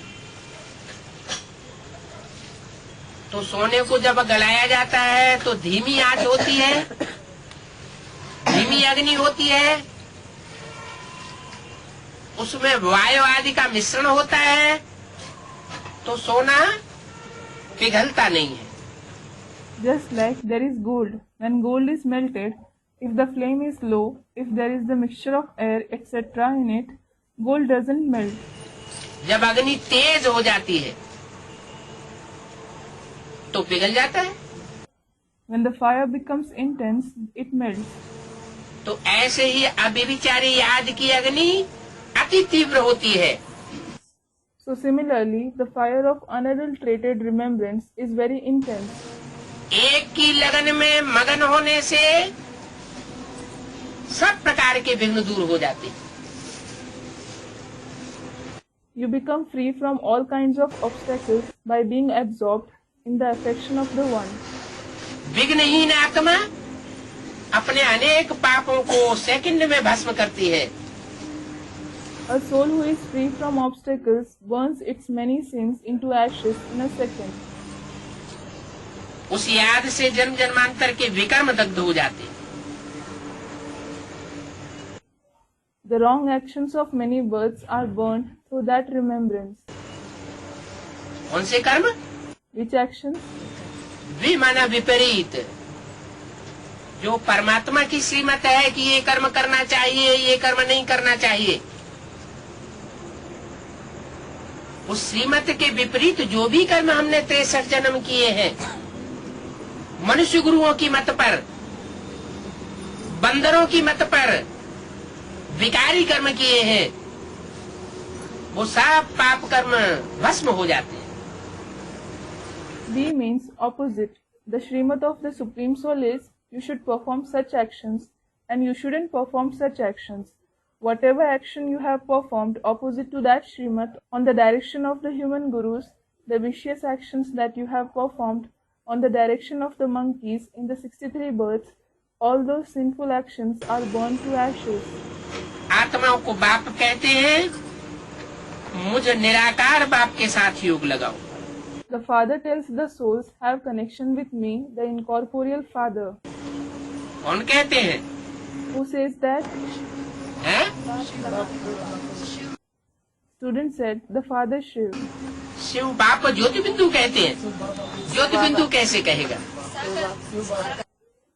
तो सोने को जब गलाया जाता है तो धीमी आंच होती है, धीमी अग्नि होती है, उसमें वायु आदि का मिश्रण होता है तो सोना पिघलता नहीं है। Just like there is gold. When gold is melted, if the flame is low, if there is the mixture of air, etc. in it, gold doesn't melt. जब अग्नि तेज हो जाती है तो पिघल जाता है। When the fire becomes intense, it melts. तो ऐसे ही अव्यभिचारी याद की अग्नि अति तीव्र होती है। So similarly, the fire of unadulterated remembrance is very intense. एक की लगन में मगन होने से सब प्रकार के विघ्न दूर हो जाते हैं। You become free from all kinds of obstacles by being absorbed in the affection of the one. विघ्नहीन आत्मा अपने अनेक पापों को सेकंड में भस्म करती है। A soul who is free from obstacles burns its many sins into ashes in a second. उस याद से जन्म जन्मांतर के विकर्म दग्ध हो जाते हैं। The wrong actions of many births are burned through that remembrance. कौन से कर्म? Which actions? विमाना विपरीत, जो परमात्मा की श्रीमत है कि ये कर्म करना चाहिए, ये कर्म नहीं करना चाहिए, उस श्रीमत के विपरीत जो भी कर्म हमने 63 जन्म किए हैं, मनुष्य गुरुओं की मत पर, बंदरों की मत पर विकारी कर्म किए हैं, वो सब पाप कर्म भस्म हो जाते हैं। B means opposite. The Srimad of the Supreme Soul is you should perform such actions and you shouldn't perform such actions. Whatever action you have performed opposite to that Srimad on the direction of the human gurus, the vicious actions that you have performed on the direction of the monkeys in the 63 births, all those sinful actions are burned to ashes. आत्माओं को बाप कहते हैं, मुझ निराकार बाप के साथ योग लगाओ। The Father tells the souls, have connection with me, the incorporeal Father. कौन कहते हैं? Who says that? हैं? Student said, the Father Shiv. Shiv बाप को ज्योति बिंदु कहते हैं। ज्योति बिंदु कैसे कहेगा?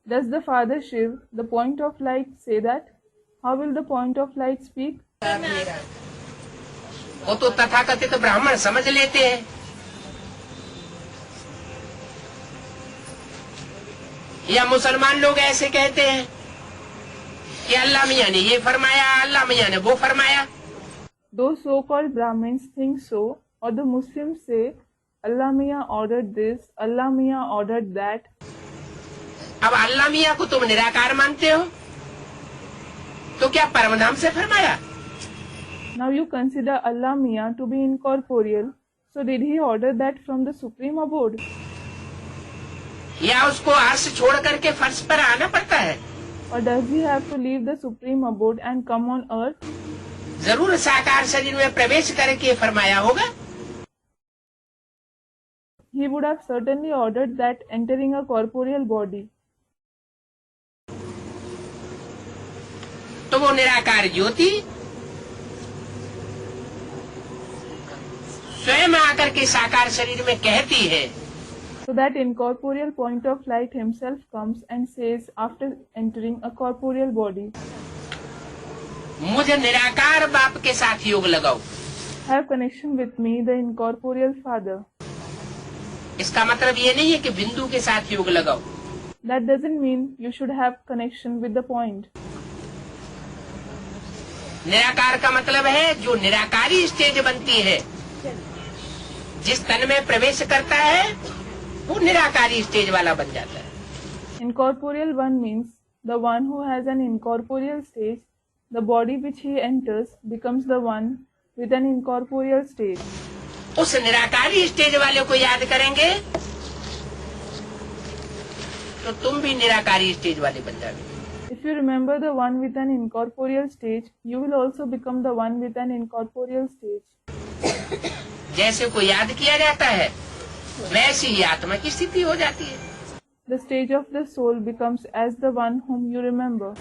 Does the Father Shiv, the point of light, say that? How will the point of light speak? वो तो तथाकथित ब्राह्मण समझ लेते हैं। या मुसलमान लोग ऐसे कहते हैं कि अल्लाह मियाँ ने ये फरमाया, अल्लाह मियाँ ने वो फरमाया। Those so-called Brahmins think so, or the Muslims say, Allah Miya ordered this, Allah Miya ordered that. अब अल्लाह मियाँ को तुम निराकार मानते हो, तो क्या परमधाम से फरमाया? Now you consider Allah Miya to be incorporeal, so did he order that from the supreme abode? या उसको अर्श छोड़ करके फर्श पर आना पड़ता है? Or does he have to leave the supreme abode and come on earth? जरूर साकार शरीर में प्रवेश करके फरमाया होगा। He would have certainly ordered that entering a corporeal body. तो वो निराकार ज्योति स्वयं आकर के साकार शरीर में कहती है। So that incorporeal point of light himself comes and says after entering a corporeal body, मुझे निराकार बाप के साथ योग लगाओ। have connection with me, the incorporeal Father. इसका मतलब ये नहीं है कि बिंदु के साथ योग लगाओ। That doesn't mean you should have connection with the point. निराकार का मतलब है जो निराकारी स्टेज बनती है, जिस तन में प्रवेश करता है वो निराकारी स्टेज वाला बन जाता है। Incorporeal one means the one who has an incorporeal stage. The body which he enters becomes the one with an incorporeal stage. उस निराकारी स्टेज वाले को याद करेंगे तो तुम भी निराकारी स्टेज वाले बन जाओगे। If you remember the one with an incorporeal stage, you will also become the one with an incorporeal stage. जैसे को याद किया जाता है वैसी ही आत्मा की स्थिति हो जाती है। The stage of the soul becomes as the one whom you remember.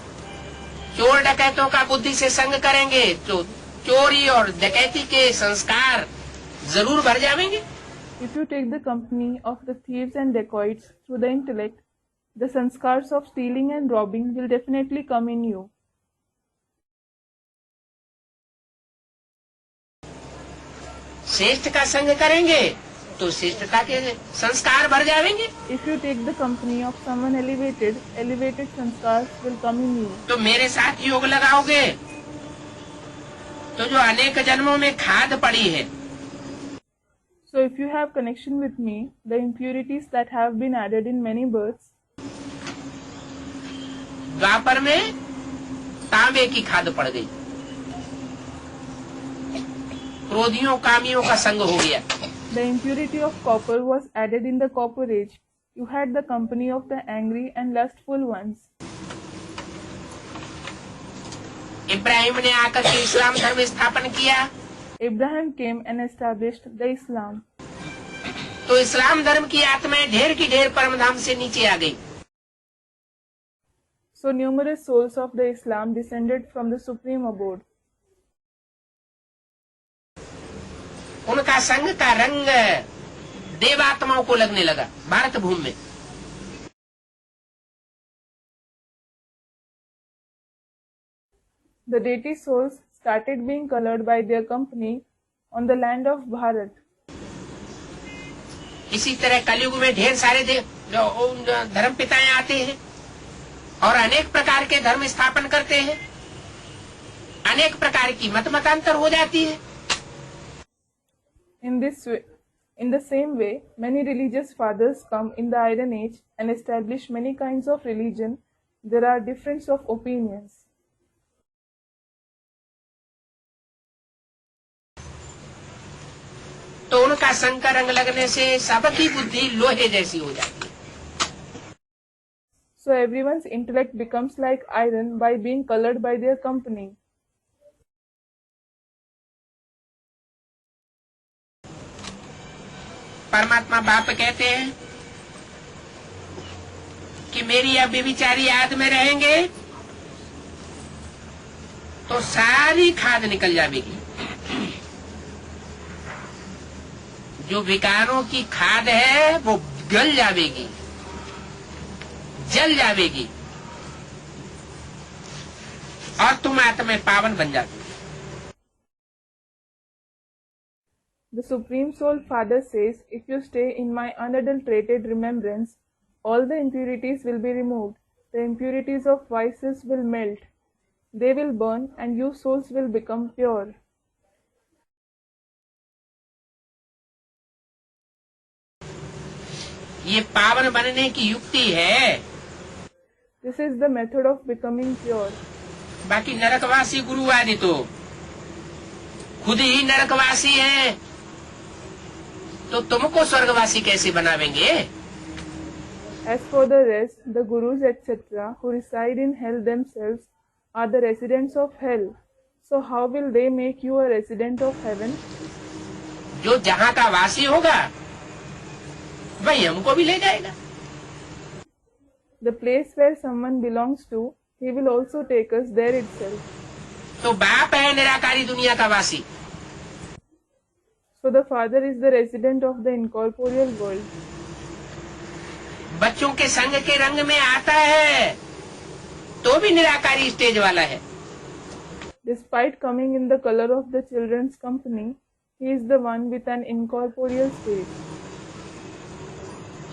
चोर डकैतों का बुद्धि से संग करेंगे तो चोरी और डकैती के संस्कार जरूर भर जाएंगे। If you take the company of the thieves and dacoits through the intellect, the sanskars of stealing and robbing will definitely come in you. श्रेष्ठ का संग करेंगे तो श्रेष्ठता के संस्कार भर जाएंगे। If you take the company of someone elevated, elevated sanskars will come in you. तो मेरे साथ योग लगाओगे तो जो अनेक जन्मों में खाद पड़ी है, So if you have connection with me, the impurities that have been added in many births, द्वापर में तांबे की खाद पड़ गई, क्रोधियों कामियों का संग हो गया। the impurity of copper was added in the copper age. You had the company of the angry and lustful ones. Ibrahim ने आकर के इस्लाम धर्म स्थापन किया Abraham came and established the Islam. तो इस्लाम धर्म की आत्माएं ढेर की ढेर परमधाम से नीचे आ गई। So numerous souls of the Islam descended from the supreme abode. उनका संग का रंग देवात्माओं को लगने लगा भारत भूमि में। The deity souls started being colored by their company on the land of Bharat. इसी तरह कलयुग में ढेर सारे धर्म पिताएं आते हैं और अनेक प्रकार के धर्म स्थापन करते हैं, अनेक प्रकार की मतांतर हो जाती है। In the same way, many religious fathers come in the Iron Age and establish many kinds of religion. There are difference of opinions. तो उनका संग का रंग लगने से सबकी बुद्धि लोहे जैसी हो जाती है। So everyone's intellect becomes like iron by being colored by their company. परमात्मा बाप कहते हैं कि मेरी अव्यभिचारी याद में रहेंगे तो सारी खाद निकल जाएगी। जो विकारों की खाद है वो गल जाएगी, जल जाएगी और तुम आत्मा पावन बन जाओगे। The Supreme Soul Father says, if you stay in my unadulterated remembrance, all the impurities will be removed. The impurities of vices will melt. They will burn and you souls will become pure. ये पावन बनने की युक्ति है। This is the method of becoming pure. बाकी नरकवासी गुरु आदि तो खुद ही नरकवासी हैं, तो तुमको स्वर्गवासी कैसे बनावेंगे? As for the rest, the gurus etc. who reside in hell themselves are the residents of hell. So how will they make you a resident of heaven? जो जहाँ का वासी होगा वही हमको भी ले जाएगा। The place where someone belongs to, he will also take us there itself. तो बाप है निराकारी दुनिया का वासी। So the Father is the resident of the incorporeal world. बच्चों के संग के रंग में आता है तो भी निराकारी स्टेज वाला है। Despite coming in the color of the children's company, he is the one with an incorporeal state.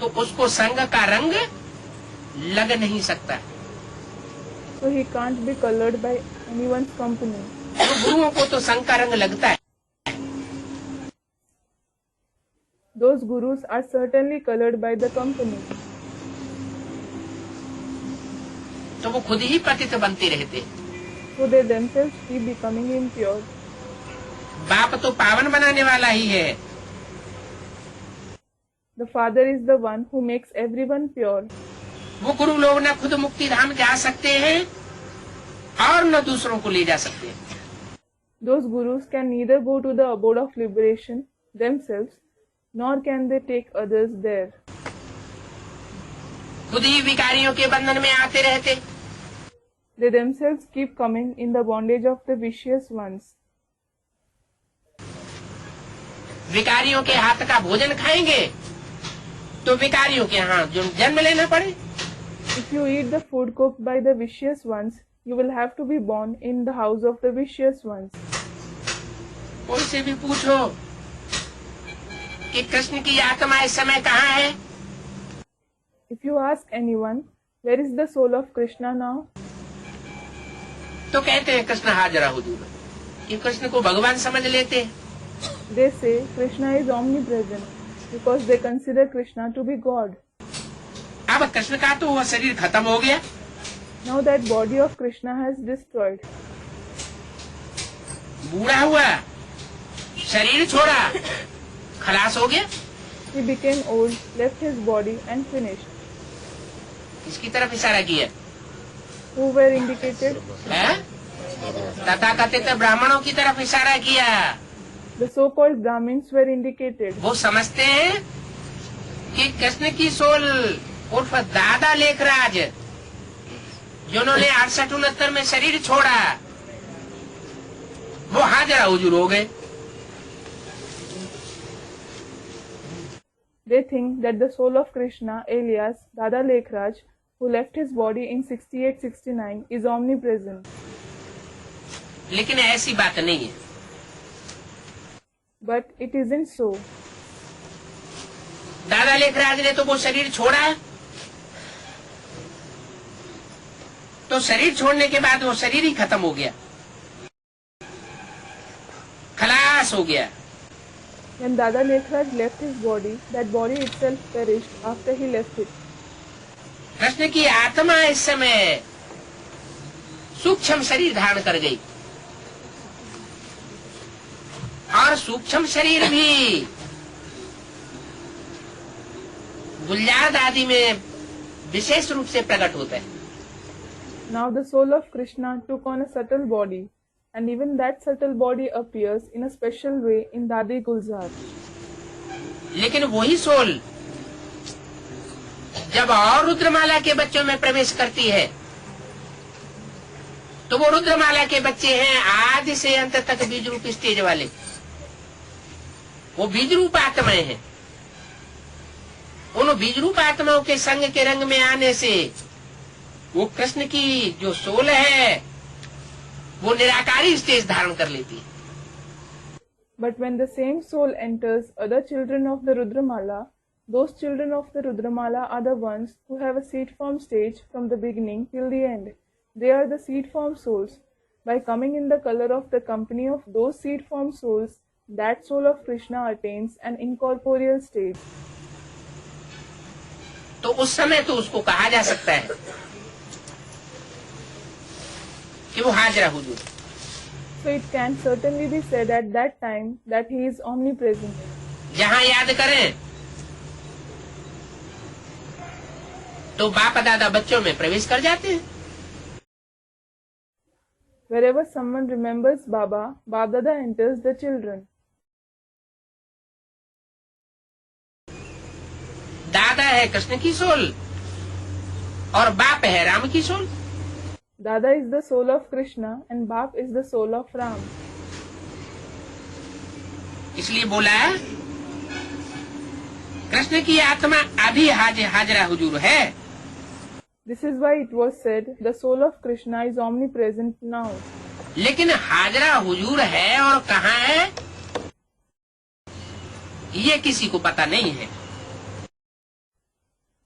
तो उसको संग का रंग लग नहीं सकता। So he can't be colored by anyone's company. तो गुरुओं को तो संग का रंग लगता है। Those gurus are certainly colored by the company. तो वो खुद ही पतित बनते रहते। So they themselves keep becoming impure. बाप तो पावन बनाने वाला ही है। The Father is the one who makes everyone pure. वो गुरु लोग न खुद मुक्ति धाम जा सकते हैं और न दूसरों को ले जा सकते हैं। Those gurus can neither go to the abode of liberation themselves, nor can they take others there. खुद ही विकारियों के बंधन में आते रहते। They themselves keep coming in the bondage of the vicious ones. विकारियों के हाथ का भोजन खाएंगे तो विकारियों के यहाँ जो जन्म लेना पड़े। If you eat the food cooked by the vicious ones, you will have to be born in the house of the vicious ones. कोई से भी पूछो कि कृष्ण की आत्मा इस समय कहाँ है? If you ask anyone, where is the soul of Krishna now? तो कहते हैं कृष्ण हाजरा हुजूर। कि कृष्ण को भगवान समझ लेते हैं। They say Krishna is omnipresent because they consider Krishna to be God. अब कृष्ण का तो वह शरीर खत्म हो गया। Now that body of Krishna has destroyed. बूढ़ा हुआ, शरीर छोड़ा, खलास हो गया। He became old, left his body and finished. इसकी तरफ इशारा किया Who were indicated? है? तथाकथित ब्राह्मणों की तरफ इशारा किया। The so-called Brahmins were indicated. वो समझते हैं कि कृष्ण की सोल उर्फ दादा लेखराज जिन्होंने 68-69 में शरीर छोड़ा वो हाजरा हुजूर हो गए। They think that the soul of Krishna, alias Dada Lekhraj, who left his body in 68-69, is omnipresent. लेकिन ऐसी बात नहीं है। But it isn't so. दादा लेखराज ने तो वो शरीर छोड़ा, तो शरीर छोड़ने के बाद वो शरीर ही खत्म हो गया, खलास हो गया। When Dada Lekhraj left his body, that body itself perished after he left it. Krishna की आत्मा इस समय सूक्ष्म शरीर धारण कर गई और सूक्ष्म शरीर भी गुलजार आदि में विशेष रूप से प्रकट होता है। Now the soul of Krishna took on a subtle body, and even that subtle body appears in a special way in Dadi Gulzar. लेकिन वही सोल जब और रुद्रमाला के बच्चों में प्रवेश करती है तो वो रुद्रमाला के बच्चे हैं आदि से अंत तक बीज रूप स्टेज वाले। वो बीज रूप आत्माएं हैं। उन बीज रूप आत्माओं के संग के रंग में आने से वो कृष्ण की जो सोल है वो निराकारी स्टेज धारण कर लेती है। But when the same soul enters other children of the Rudramala, those children of the Rudramala are the ones who have a seed form stage from the beginning till the end. They are the seed form souls. By coming in the color of the company of those seed form souls, that soul of Krishna attains an incorporeal stage. तो उस समय तो उसको कहा जा सकता है कि वो हाजरा हुजूर। So it can certainly be said at that time that he is omnipresent. जहाँ याद करें तो बाप दादा बच्चों में प्रवेश कर जाते हैं। Wherever someone remembers Baba, Bab-Dada enters the children. दादा है कृष्ण की सोल और बाप है राम की soul. Dada is the soul of Krishna and Bap is the soul of Ram. इसलिए बोला कृष्ण की आत्मा अभी हाजरा हुजूर है। This is why it was said, the soul of Krishna is omnipresent now. लेकिन हाजरा हुजूर है और कहाँ है ये किसी को पता नहीं है।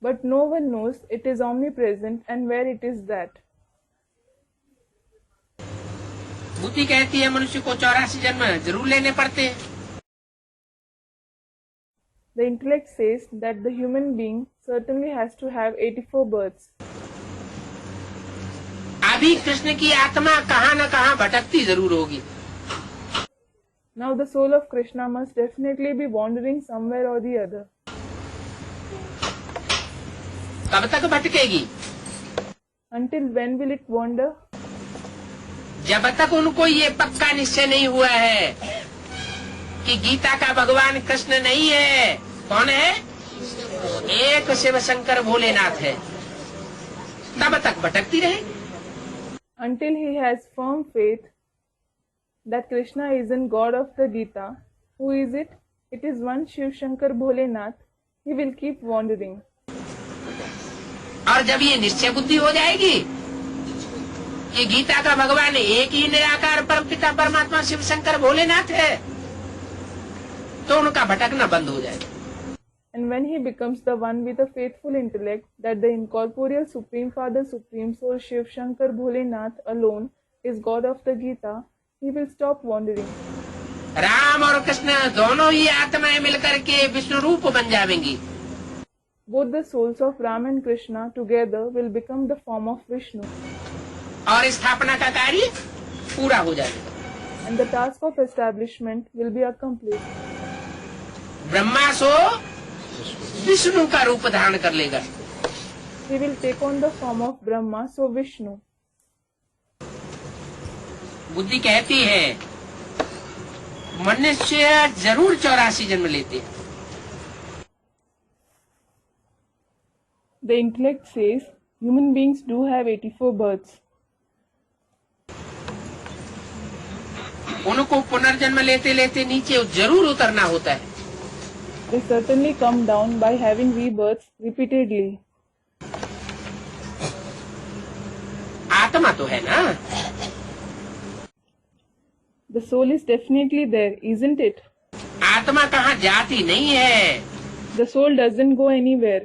But no one knows it is omnipresent and where it is that. बुद्धि कहती है मनुष्य को 84 जन्म जरूर लेने पड़ते हैं। The intellect says that the human being certainly has to have 84 births. अभी कृष्ण की आत्मा कहाँ न कहाँ भटकती जरूर होगी। Now the soul of Krishna must definitely be wandering somewhere or the other. कब तक भटकेगी? Until when will it wander? जब तक उनको ये पक्का निश्चय नहीं हुआ है कि गीता का भगवान कृष्ण नहीं है। कौन है? एक शिव शंकर भोलेनाथ है। तब तक भटकती रहेगी। Until he has firm faith that Krishna isn't God of the Gita. Who is it? It is one Shiv Shankar Bholenath. He will keep wandering. और जब ये निश्चय बुद्धि हो जाएगी कि गीता का भगवान एक ही निराकार परम पिता परमात्मा शिव शंकर भोलेनाथ है तो उनका भटकना बंद हो जाएगा। And when he becomes the one with a faithful intellect that the incorporeal Supreme Father, Supreme Soul Shiv Shankar Bholenath alone is God of the Gita, he will stop wandering. Ram और कृष्ण दोनों ही आत्माएं मिलकर के विष्णु रूप बन जाएंगी। Both the souls of Ram and Krishna together will become the form of Vishnu. और स्थापना का कार्य पूरा हो जाएगा। And the task of establishment will be accomplished. Brahma सो विष्णु का रूप धारण कर लेगा। He will take on the form of Brahma, so Vishnu. बुद्धि कहती है मनुष्य जरूर 84 जन्म लेते हैं। The intellect says human beings do have 84 births. उनको पुनर्जन्म लेते लेते नीचे जरूर उतरना होता है। They certainly come down by having rebirths repeatedly. आत्मा तो है ना? The soul is definitely there, isn't it? आत्मा कहाँ जाती नहीं है। The soul doesn't go anywhere.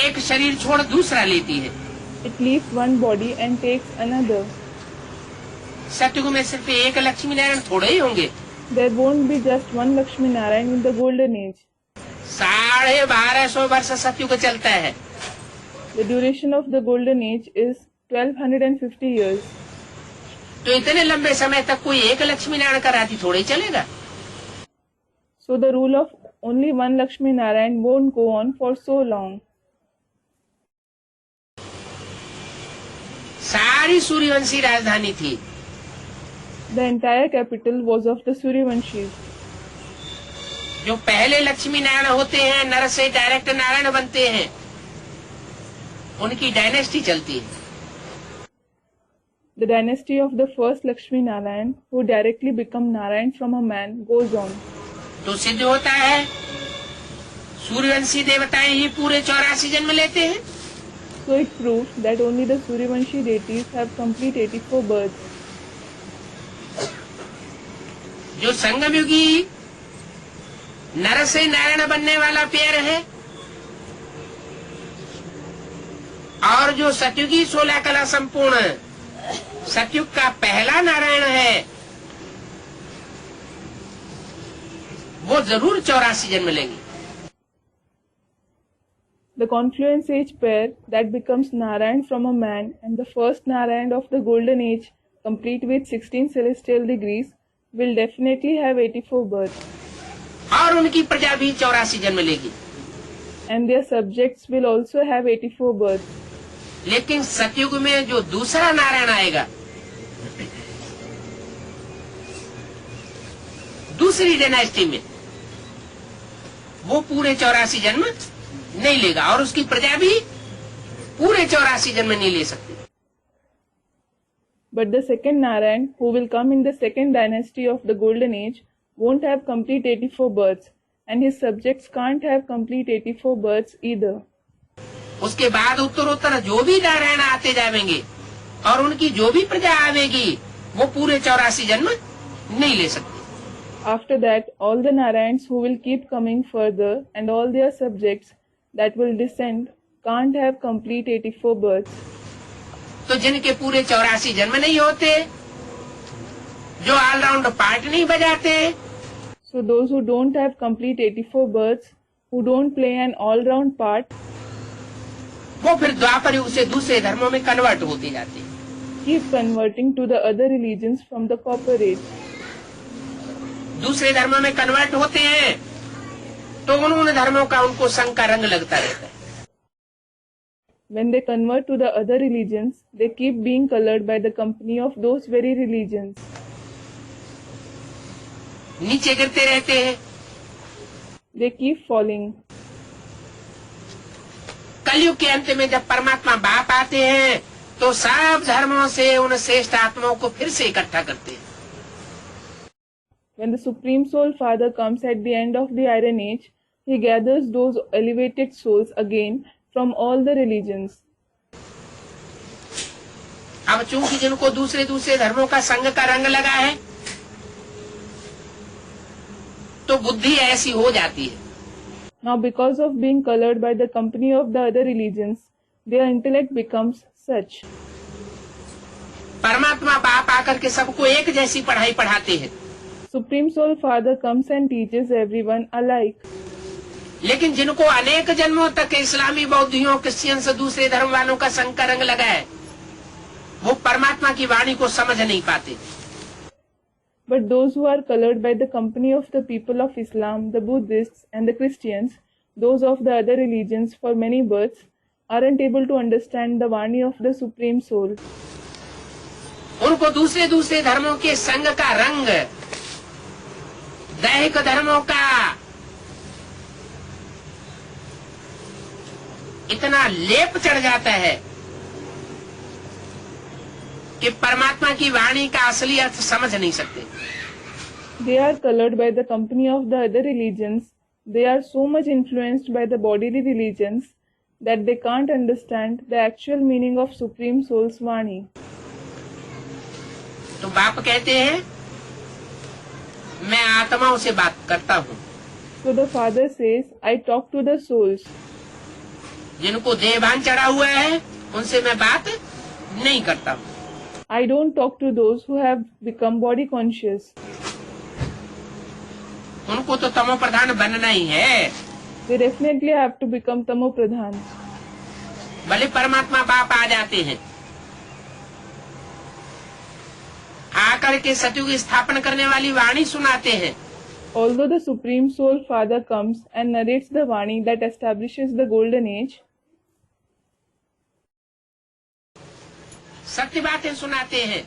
एक शरीर छोड़ दूसरा लेती है। It leaves one body and takes another. सतयुग में सिर्फ एक लक्ष्मी नारायण थोड़े ही होंगे। There won't be just one Lakshmi Narayan in the golden age. 1250 वर्ष सतयुग चलता है। The duration of the golden age is 1250 years. तो इतने लंबे समय तक कोई एक लक्ष्मी नारायण का राती थोड़े ही चलेगा। So the rule of only one Lakshmi Narayan won't go on for so long. सारी सूर्यवंशी राजधानी थी। The entire capital was of the Suryavanshis. जो पहले लक्ष्मी नारायण होते हैं, नर से डायरेक्ट नारायण बनते हैं, उनकी डायनेस्टी चलती है। The dynasty of the first Lakshmi Narayan, who directly become Narayan from a man, goes on. तो सिद्ध होता है सूर्यवंशी देवताएं ही पूरे 84 जन्म लेते हैं। So it proves that only the Suryavanshi deities have complete 84 births. जो संगमयुगी नर से नारायण बनने वाला पेयर है और जो सतयुगी 16 कला संपूर्ण सतयुग का पहला नारायण है, वो जरूर 84 जन्म लेंगे। The confluence age pair that becomes Narayan from a man and the first Narayan of the golden age, complete with 16 celestial degrees, will definitely have 84 births. और उनकी प्रजा भी 84 जन्म लेगी। And their subjects will also have 84 births. लेकिन सतयुग में जो दूसरा नारायण आएगा, दूसरी डायनेस्टी में, वो पूरे 84 जन्म नहीं लेगा और उसकी प्रजा भी पूरे 84 जन्म नहीं ले सकती। But the second Narayan, who will come in the second dynasty of the golden age, won't have complete 84 births, and his subjects can't have complete 84 births either. उसके बाद उत्तरोत्तर जो भी नारायण आते जाएंगे और उनकी जो भी प्रजा आवेगी, वो पूरे 84 जन्म नहीं ले सकती। After that, all the Narayans who will keep coming further and all their subjects that will descend can't have complete 84 births. तो जिनके पूरे 84 जन्म नहीं होते, जो ऑलराउंड पार्ट नहीं बजाते, So those who don't have complete 84 births, who don't play an all-round part, वो फिर द्वापर युग से दूसरे धर्मों में कन्वर्ट होते जाते हैं। keep converting to the other religions from the copper age. दूसरे धर्मों में कन्वर्ट होते हैं तो उन धर्मों का उनको संग का रंग लगता रहता है। When they convert to the other religions, they keep being colored by the company of those very religions. नीचे गिरते रहते हैं। They keep falling. कलयुग के अंत में जब परमात्मा बाप आते हैं तो सब धर्मों से उन श्रेष्ठ आत्माओं को फिर से इकट्ठा करते हैं। When the Supreme Soul Father comes at the end of the Iron Age, he gathers those elevated souls again from all the religions. अब चूंकि जिनको दूसरे दूसरे धर्मों का संग का रंग लगा है, तो बुद्धि ऐसी हो जाती है। Now because of being colored by the company of the other religions, their intellect becomes such. परमात्मा बाप आकर के सबको एक जैसी पढ़ाई पढ़ाते हैं, Supreme Soul Father comes and teaches everyone alike. लेकिन जिनको अनेक जन्मों तक इस्लामी, बौद्धियों, क्रिश्चियंस, दूसरे धर्म वालों का संग का रंग लगा है, वो परमात्मा की वाणी को समझ नहीं पाते। But those who are colored by the company of the people of Islam, the Buddhists and the Christians, those of the other religions for many births, aren't able to understand the Vani of the Supreme Soul. उनको दूसरे दूसरे धर्मों के संग का रंग, दैहिक धर्मों का इतना लेप चढ़ जाता है कि परमात्मा की वाणी का असली अर्थ समझ नहीं सकते। They are colored by the company of the other religions. They are so much influenced by the bodily religions that they can't understand the actual meaning of Supreme Soul's Vani. तो बाप कहते हैं, मैं आत्माओं से बात करता हूँ। So the Father says, I talk to the souls. जिनको देहभान चढ़ा हुआ है, उनसे मैं बात नहीं करता हूँ। I don't talk to those who have become body conscious. उनको तो तमो प्रधान बनना ही है। They definitely have to become Tamo Pradhan. भले परमात्मा बाप आ जाते हैं, आकर के सतयुग स्थापन करने वाली वाणी सुनाते हैं, Although the Supreme Soul Father comes and narrates the Vani that establishes the Golden Age, सत्य बातें सुनाते हैं,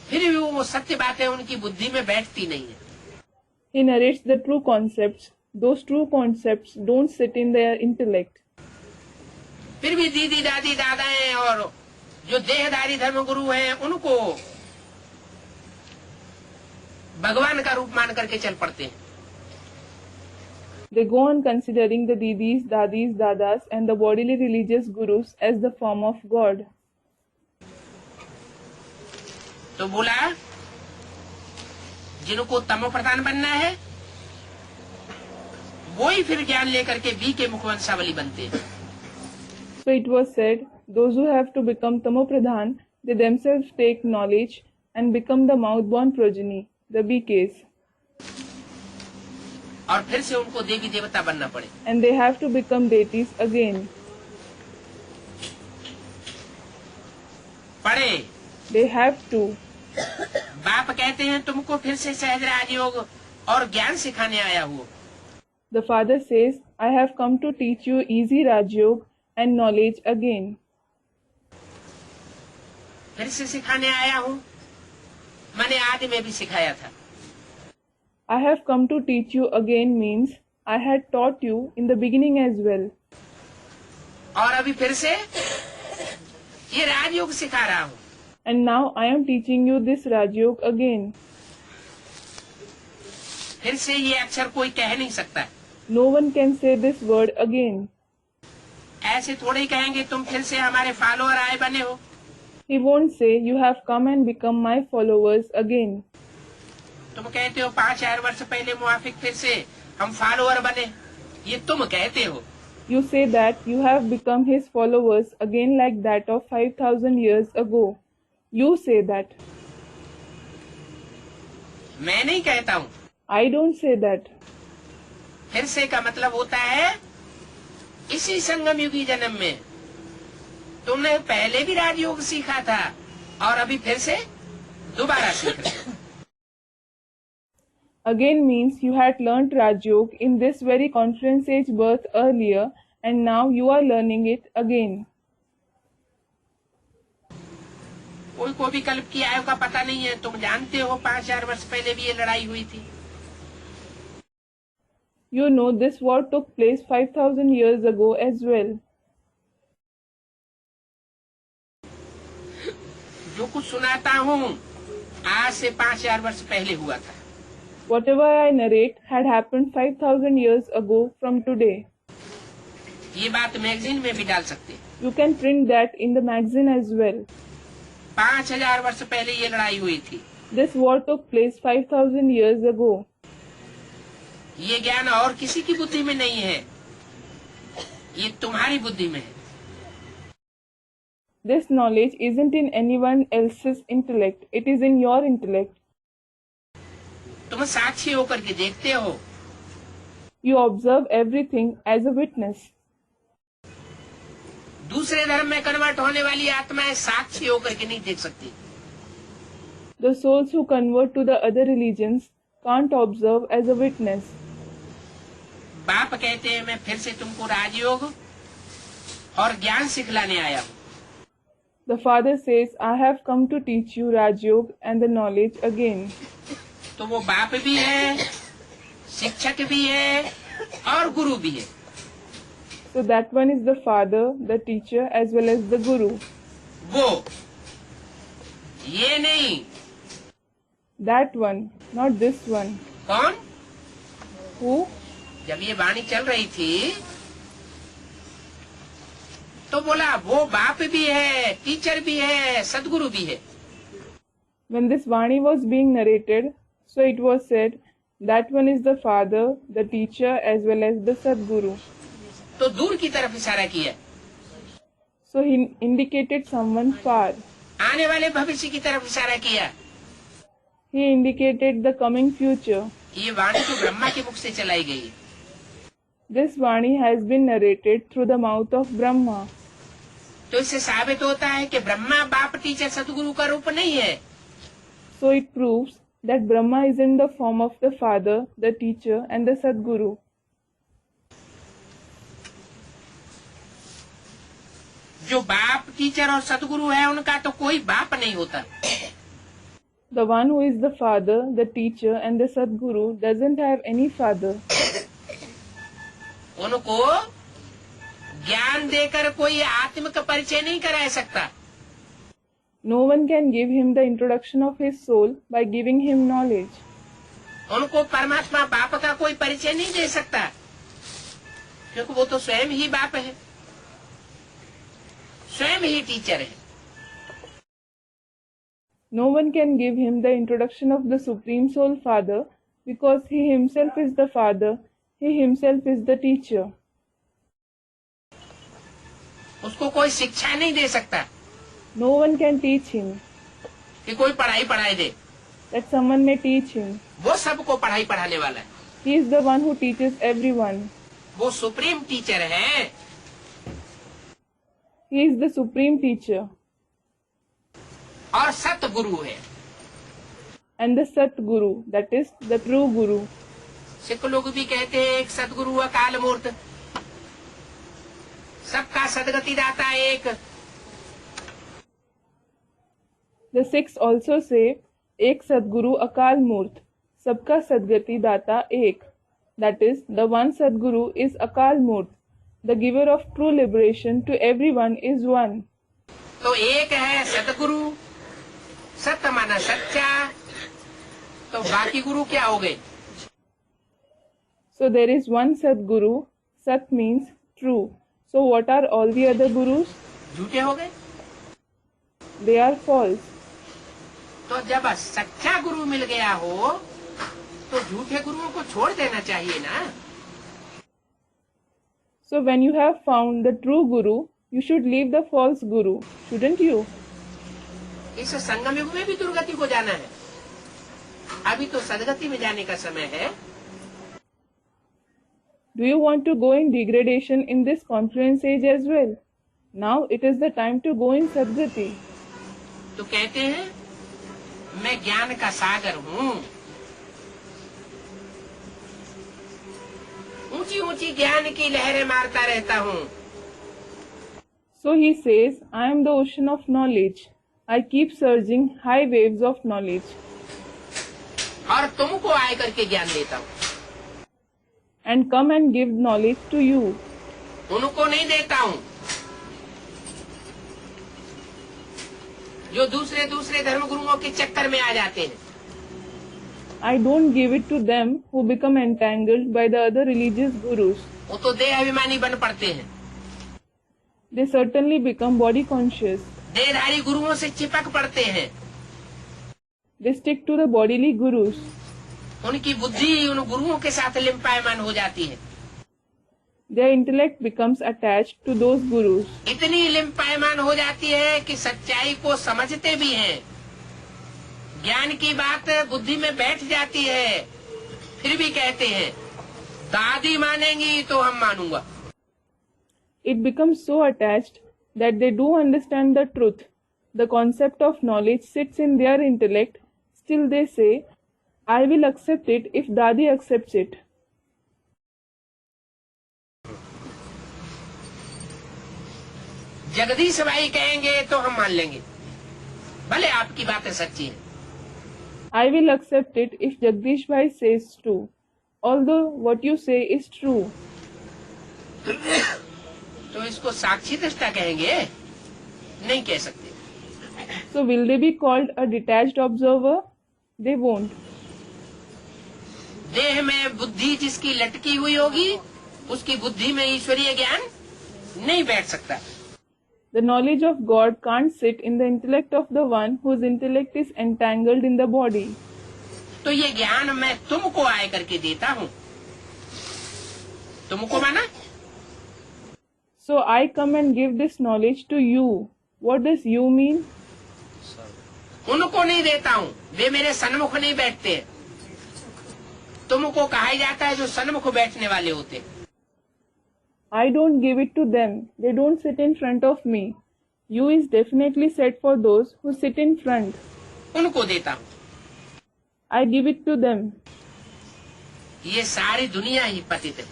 फिर भी वो सत्य बातें उनकी बुद्धि में बैठती नहीं है। He narrates the true concepts. Those true concepts don't sit in their intellect. फिर भी दीदी दादी दादाएं और जो देहधारी धर्मगुरु हैं उनको भगवान का रूप मान करके चल पड़ते हैं। They go on considering the didis, dadis, dadas and the bodily religious gurus as the form of God. तो बोला जिनको तमो प्रधान बनना है वो ही फिर ज्ञान लेकर के बी के मुखवंशावली बनते हैं। So it was said, those who have to become Tamopradhan, they themselves take knowledge and become the mouth-born progeny, the BKs. और फिर से उनको देवी देवता बनना पड़े। And they have to become deities again. पढ़े They have to. बाप कहते हैं तुमको फिर से सहज राजयोग और ज्ञान सिखाने आया हूँ। The father says, I have come to teach you easy Rajyog and knowledge again. फिर से सिखाने आया हूँ, मैंने आदि में भी सिखाया था। I have come to teach you again means I had taught you in the beginning as well. और अभी फिर से ये राजयोग सिखा रहा हूँ। And now I am teaching you this Rajyog again. फिर से ये अक्षर कोई कह नहीं सकता। No one can say this word again. ऐसे थोड़े ही कहेंगे तुम फिर से हमारे फॉलोअर आए बने हो। He won't say, you have come and become my followers again. तुम कहते हो 5000 वर्ष पहले मुआफिक फिर से हम फॉलोअर बने, ये तुम कहते हो। You say that you have become his followers again like that of 5,000 years ago. You say that. मैं नहीं कहता हूँ। I don't say that. फिर से का मतलब होता है इसी संगम युगी जन्म में तुमने पहले भी राजयोग सीखा था और अभी फिर से दोबारा सीख रहे हो। Again means you had learnt Rajyog in this very confluence age birth earlier and now you are learning it again. कोई को भी कल्प की आयु का पता नहीं है। तुम जानते हो 5000 वर्ष पहले भी ये लड़ाई हुई थी। You know this war took place 5,000 years ago as well. जो कुछ सुनाता हूँ आज से 5000 वर्ष पहले हुआ था। Whatever I narrate had happened 5,000 years ago from today. ये बात मैगजीन में भी डाल सकते। You can print that in the magazine as well. 5000 वर्ष पहले ये लड़ाई हुई थी। This war took place 5,000 years ago. ये ज्ञान और किसी की बुद्धि में नहीं है, ये तुम्हारी बुद्धि में है। This knowledge isn't in anyone else's intellect. It is in your intellect. तुम साक्षी होकर के देखते हो। You observe everything as a witness. दूसरे धर्म में कन्वर्ट होने वाली आत्माएं साक्षी होकर के नहीं देख सकती। The souls who convert to the other religions can't observe as a witness. बाप कहते हैं मैं फिर से तुमको राजयोग और ज्ञान सिखलाने आया हूँ। The father says, I have come to teach you Rajyog and the knowledge again. तो वो बाप भी है, शिक्षक भी है और गुरु भी है। So that one is the father, the teacher as well as the guru. वो ये नहीं। That one, not this one. कौन? Who? जब ये वाणी चल रही थी तो बोला वो बाप भी है, टीचर भी है, सदगुरु भी है। When this Vani was being narrated, so it was said, that one is the father, the teacher as well as the Sadguru. तो दूर की तरफ इशारा किया। So he indicated someone far. आने वाले भविष्य की तरफ इशारा किया। He indicated the coming future. ये वाणी तो ब्रह्मा के मुख से चलाई गई। This Vani has been narrated through the mouth of Brahma. तो इससे साबित होता है कि ब्रह्मा बाप टीचर सदगुरु का रूप नहीं है। So it proves that Brahma is in the form of the father, the teacher and the Sadguru. जो बाप टीचर और सदगुरु है उनका तो कोई बाप नहीं होता। The one who is the father, the teacher, and the Sadguru doesn't have any father. उनको ज्ञान देकर कोई आत्मिक परिचय नहीं करा सकता. No one can give him the introduction of his soul by giving him knowledge. उनको परमात्मा बाप का कोई परिचय नहीं दे सकता, क्योंकि वो तो स्वयं ही बाप है, स्वयं ही टीचर है. No one can give him the introduction of the Supreme Soul Father because he himself is the father, he himself is the teacher. उसको कोई शिक्षा नहीं दे सकता No one can teach him, कि कोई पढ़ाई दे. that someone may teach him. वो सबको पढ़ाने वाला है. He is the one who teaches everyone. वो सुप्रीम टीचर है. He is the supreme teacher. और सतगुरु है. And the Satguru, that is the true Guru. Sikh लोग भी कहते हैं एक सतगुरु अकाल मूर्त, सबका सदगति दाता एक. The Sikhs also say, Ek Sadguru Akal Murt, Sabka Sadgati Data Ek. That is, the one Sadguru is Akal Murt. The giver of true liberation to everyone is one. तो एक है सतगुरु, सत्य माना सच्चा, तो बाकी गुरु क्या हो गए? So there is one Sadguru, Sat means true. So what are all the other Gurus? झूठे हो गए. They are false. तो जब सच्चा गुरु मिल गया हो तो झूठे गुरुओं को छोड़ देना चाहिए ना. So when you have found the true Guru, you should leave the false Guru, shouldn't you? इस संगम युग में भी दुर्गति को जाना है. अभी तो सदगति में जाने का समय है. Do you want to go in degradation in this confluence age as well? Now it is the time to go in Sadgati. तो कहते हैं मैं ज्ञान का सागर हूँ, ऊंची ऊंची ज्ञान की लहरें मारता रहता हूँ. So he says, I am the ocean of knowledge. I keep surging high waves of knowledge. और तुमको आए करके ज्ञान देता हूँ. And come and give knowledge to you. उनको नहीं देता हूँ जो दूसरे धर्म गुरुओं के चक्कर में आ जाते हैं. I don't give it to them who become entangled by the other religious gurus. वो तो देह अभिमानी बन पड़ते हैं. They certainly become body conscious. देहधारी गुरुओं से चिपक पड़ते हैं. They stick to the bodily gurus. उनकी बुद्धि उन गुरुओं के साथ लिम्पायमान हो जाती है. Their intellect becomes attached to those gurus. इतनी लिम्पायमान हो जाती है कि सच्चाई को समझते भी हैं. ज्ञान की बात बुद्धि में बैठ जाती है, फिर भी कहते हैं दादी मानेंगी तो हम मानूंगा. It becomes so attached that they do understand the truth. The concept of knowledge sits in their intellect. Still they say, I will accept it if Dadi accepts it. Jagdish भाई कहेंगे तो हम मान लेंगे, भले आपकी बातें सच्ची हैं. I will accept it if Jagdish Bhai says true, although what you say is true. तो इसको साक्षी दृष्टा कहेंगे? नहीं कह सकते. So will they be called a detached observer? They won't. देह में बुद्धि जिसकी लटकी हुई होगी, उसकी बुद्धि में ईश्वरीय ज्ञान नहीं बैठ सकता. The knowledge of God can't sit in the intellect of the one whose intellect is entangled in the body. तो ये ज्ञान मैं तुमको आए करके देता हूँ. तुमको माना? So I come and give this knowledge to you. What does you mean? उनको नहीं देता हूँ, वे मेरे सन्मुख नहीं बैठते. तुमको कहा जाता है जो सन्मुख बैठने वाले होते. I don't give it to them. They don't sit in front of me. You is definitely set for those who sit in front. उनको देता हूँ. I give it to them. ये सारी दुनिया ही पतित है.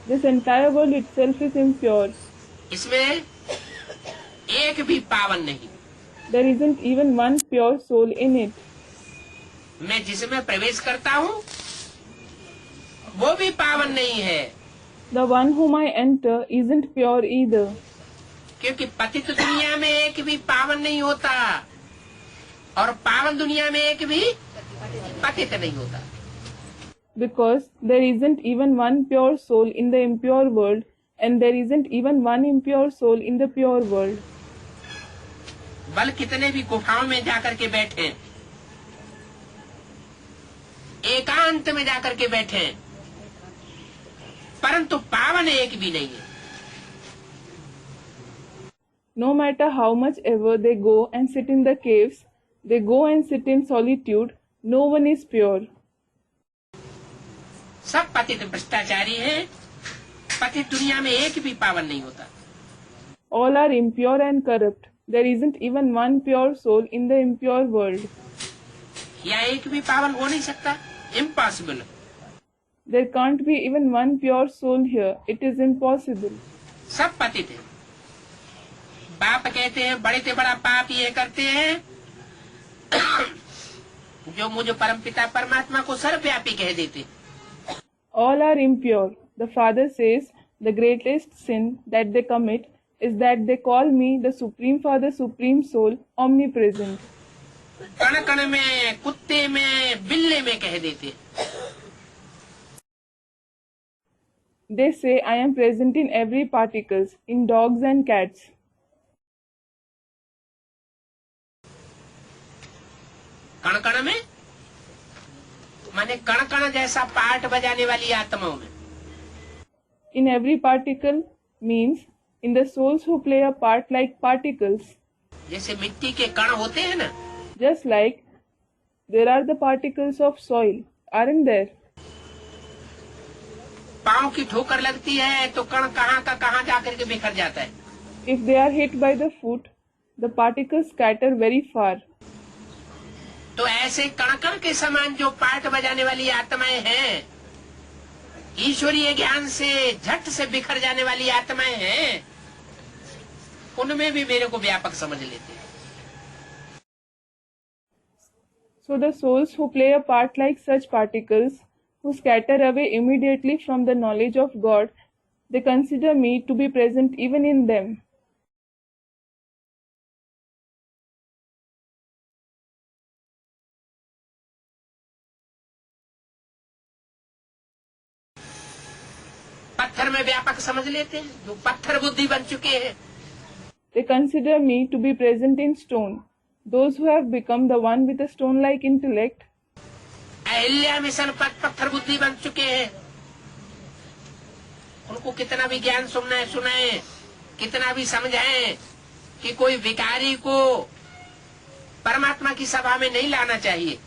This entire world itself is impure. इसमें एक भी पावन नहीं. There isn't even one pure soul in it. मैं जिसमें प्रवेश करता हूँ वो भी पावन नहीं है, The one whom I enter isn't pure either, क्योंकि पतित दुनिया में एक भी पावन नहीं होता और पावन दुनिया में एक भी पतित नहीं होता। because there isn't even one pure soul in the impure world, and there isn't even one impure soul in the pure world. बल कितने भी गुफाओं में जाकर के बैठे, एकांत में जाकर के बैठे, परंतु पावन एक भी नहीं है। No matter how much ever they go and sit in the caves, they go and sit in solitude, no one is pure. सब पतित भ्रष्टाचारी हैं, पतित दुनिया में एक भी पावन नहीं होता। All are impure and corrupt. There isn't even one pure soul in the impure world. या एक भी पावन हो नहीं सकता, impossible. There can't be even one pure soul here. It is impossible. सब पतित है। बाप कहते हैं बड़े से बड़ा पाप ये करते हैं जो मुझे परमपिता परमात्मा को सर्वव्यापी कह देते। All are impure. The Father says the greatest sin that they commit is that they call me the Supreme Father, Supreme Soul, omnipresent. कण कण में, कुत्ते में, बिल्ले में कह देते। They say I am present in every particles, in dogs and cats. कण कण में माने कण कण जैसा पार्ट बजाने वाली आत्माओं में। In every particle means in the souls who play a part like particles. जैसे मिट्टी के कण होते हैं ना, Just like there are the particles of soil, aren't there? पांव की ठोकर लगती है तो कण कहाँ का कहाँ जाकर के बिखर जाता है। If they are hit by the foot, the particles scatter very far. तो ऐसे कण कण के समान जो पार्ट बजाने वाली आत्माएं हैं, ईश्वरीय ज्ञान से झट से बिखर जाने वाली आत्माएं हैं, उनमें भी मेरे को व्यापक समझ लेते हैं। So the souls who play a part like such particles, who scatter away immediately from the knowledge of God, they consider me to be present even in them. पत्थर में व्यापक समझ लेते हैं, जो पत्थर बुद्धि बन चुके हैं। They consider me to be present in stone. Those who have become the one with a stone-like intellect, Ahilya mission पत्थर बुद्धि बन चुके हैं। उनको कितना भी ज्ञान सुनाए, कितना भी समझाएं कि कोई विकारी को परमात्मा की सभा में नहीं लाना चाहिए,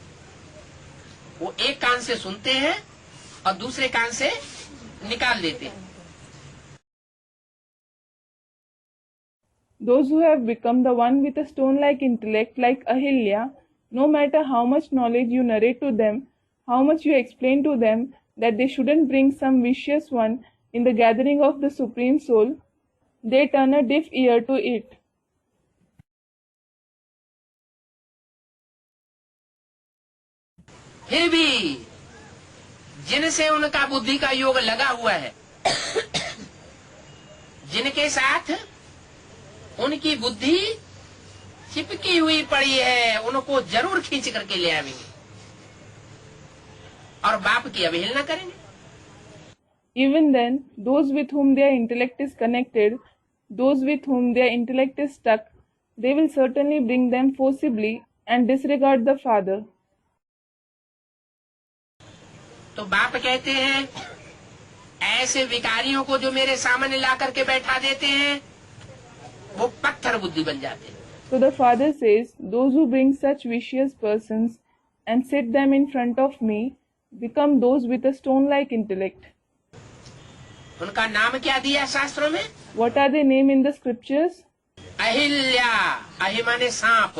वो एक कान से सुनते हैं और दूसरे कान से निकाल देते हैं। those who have become the one with a stone-like intellect like Ahilya, no matter how much knowledge you narrate to them, how much you explain to them that they shouldn't bring some vicious one in the gathering of the Supreme Soul, they turn a deaf ear to it. फिर भी जिनसे उनका बुद्धि का योग लगा हुआ है, जिनके साथ उनकी बुद्धि चिपकी हुई पड़ी है, उनको जरूर खींच करके ले आवेंगे और बाप की अवहेलना करेंगे। Even then, those with whom their intellect is connected, those with whom their intellect is stuck, they will certainly bring them forcibly and disregard the Father. तो बाप कहते हैं ऐसे विकारियों को जो मेरे सामने ला करके बैठा देते हैं, वो पत्थर बुद्धि बन जाते हैं। So the Father says, those who bring such vicious persons and sit them in front of me become those with a stone-like intellect. उनका नाम क्या दिया शास्त्रों में? What are they named in the scriptures? Ahilya, अहि माने सांप,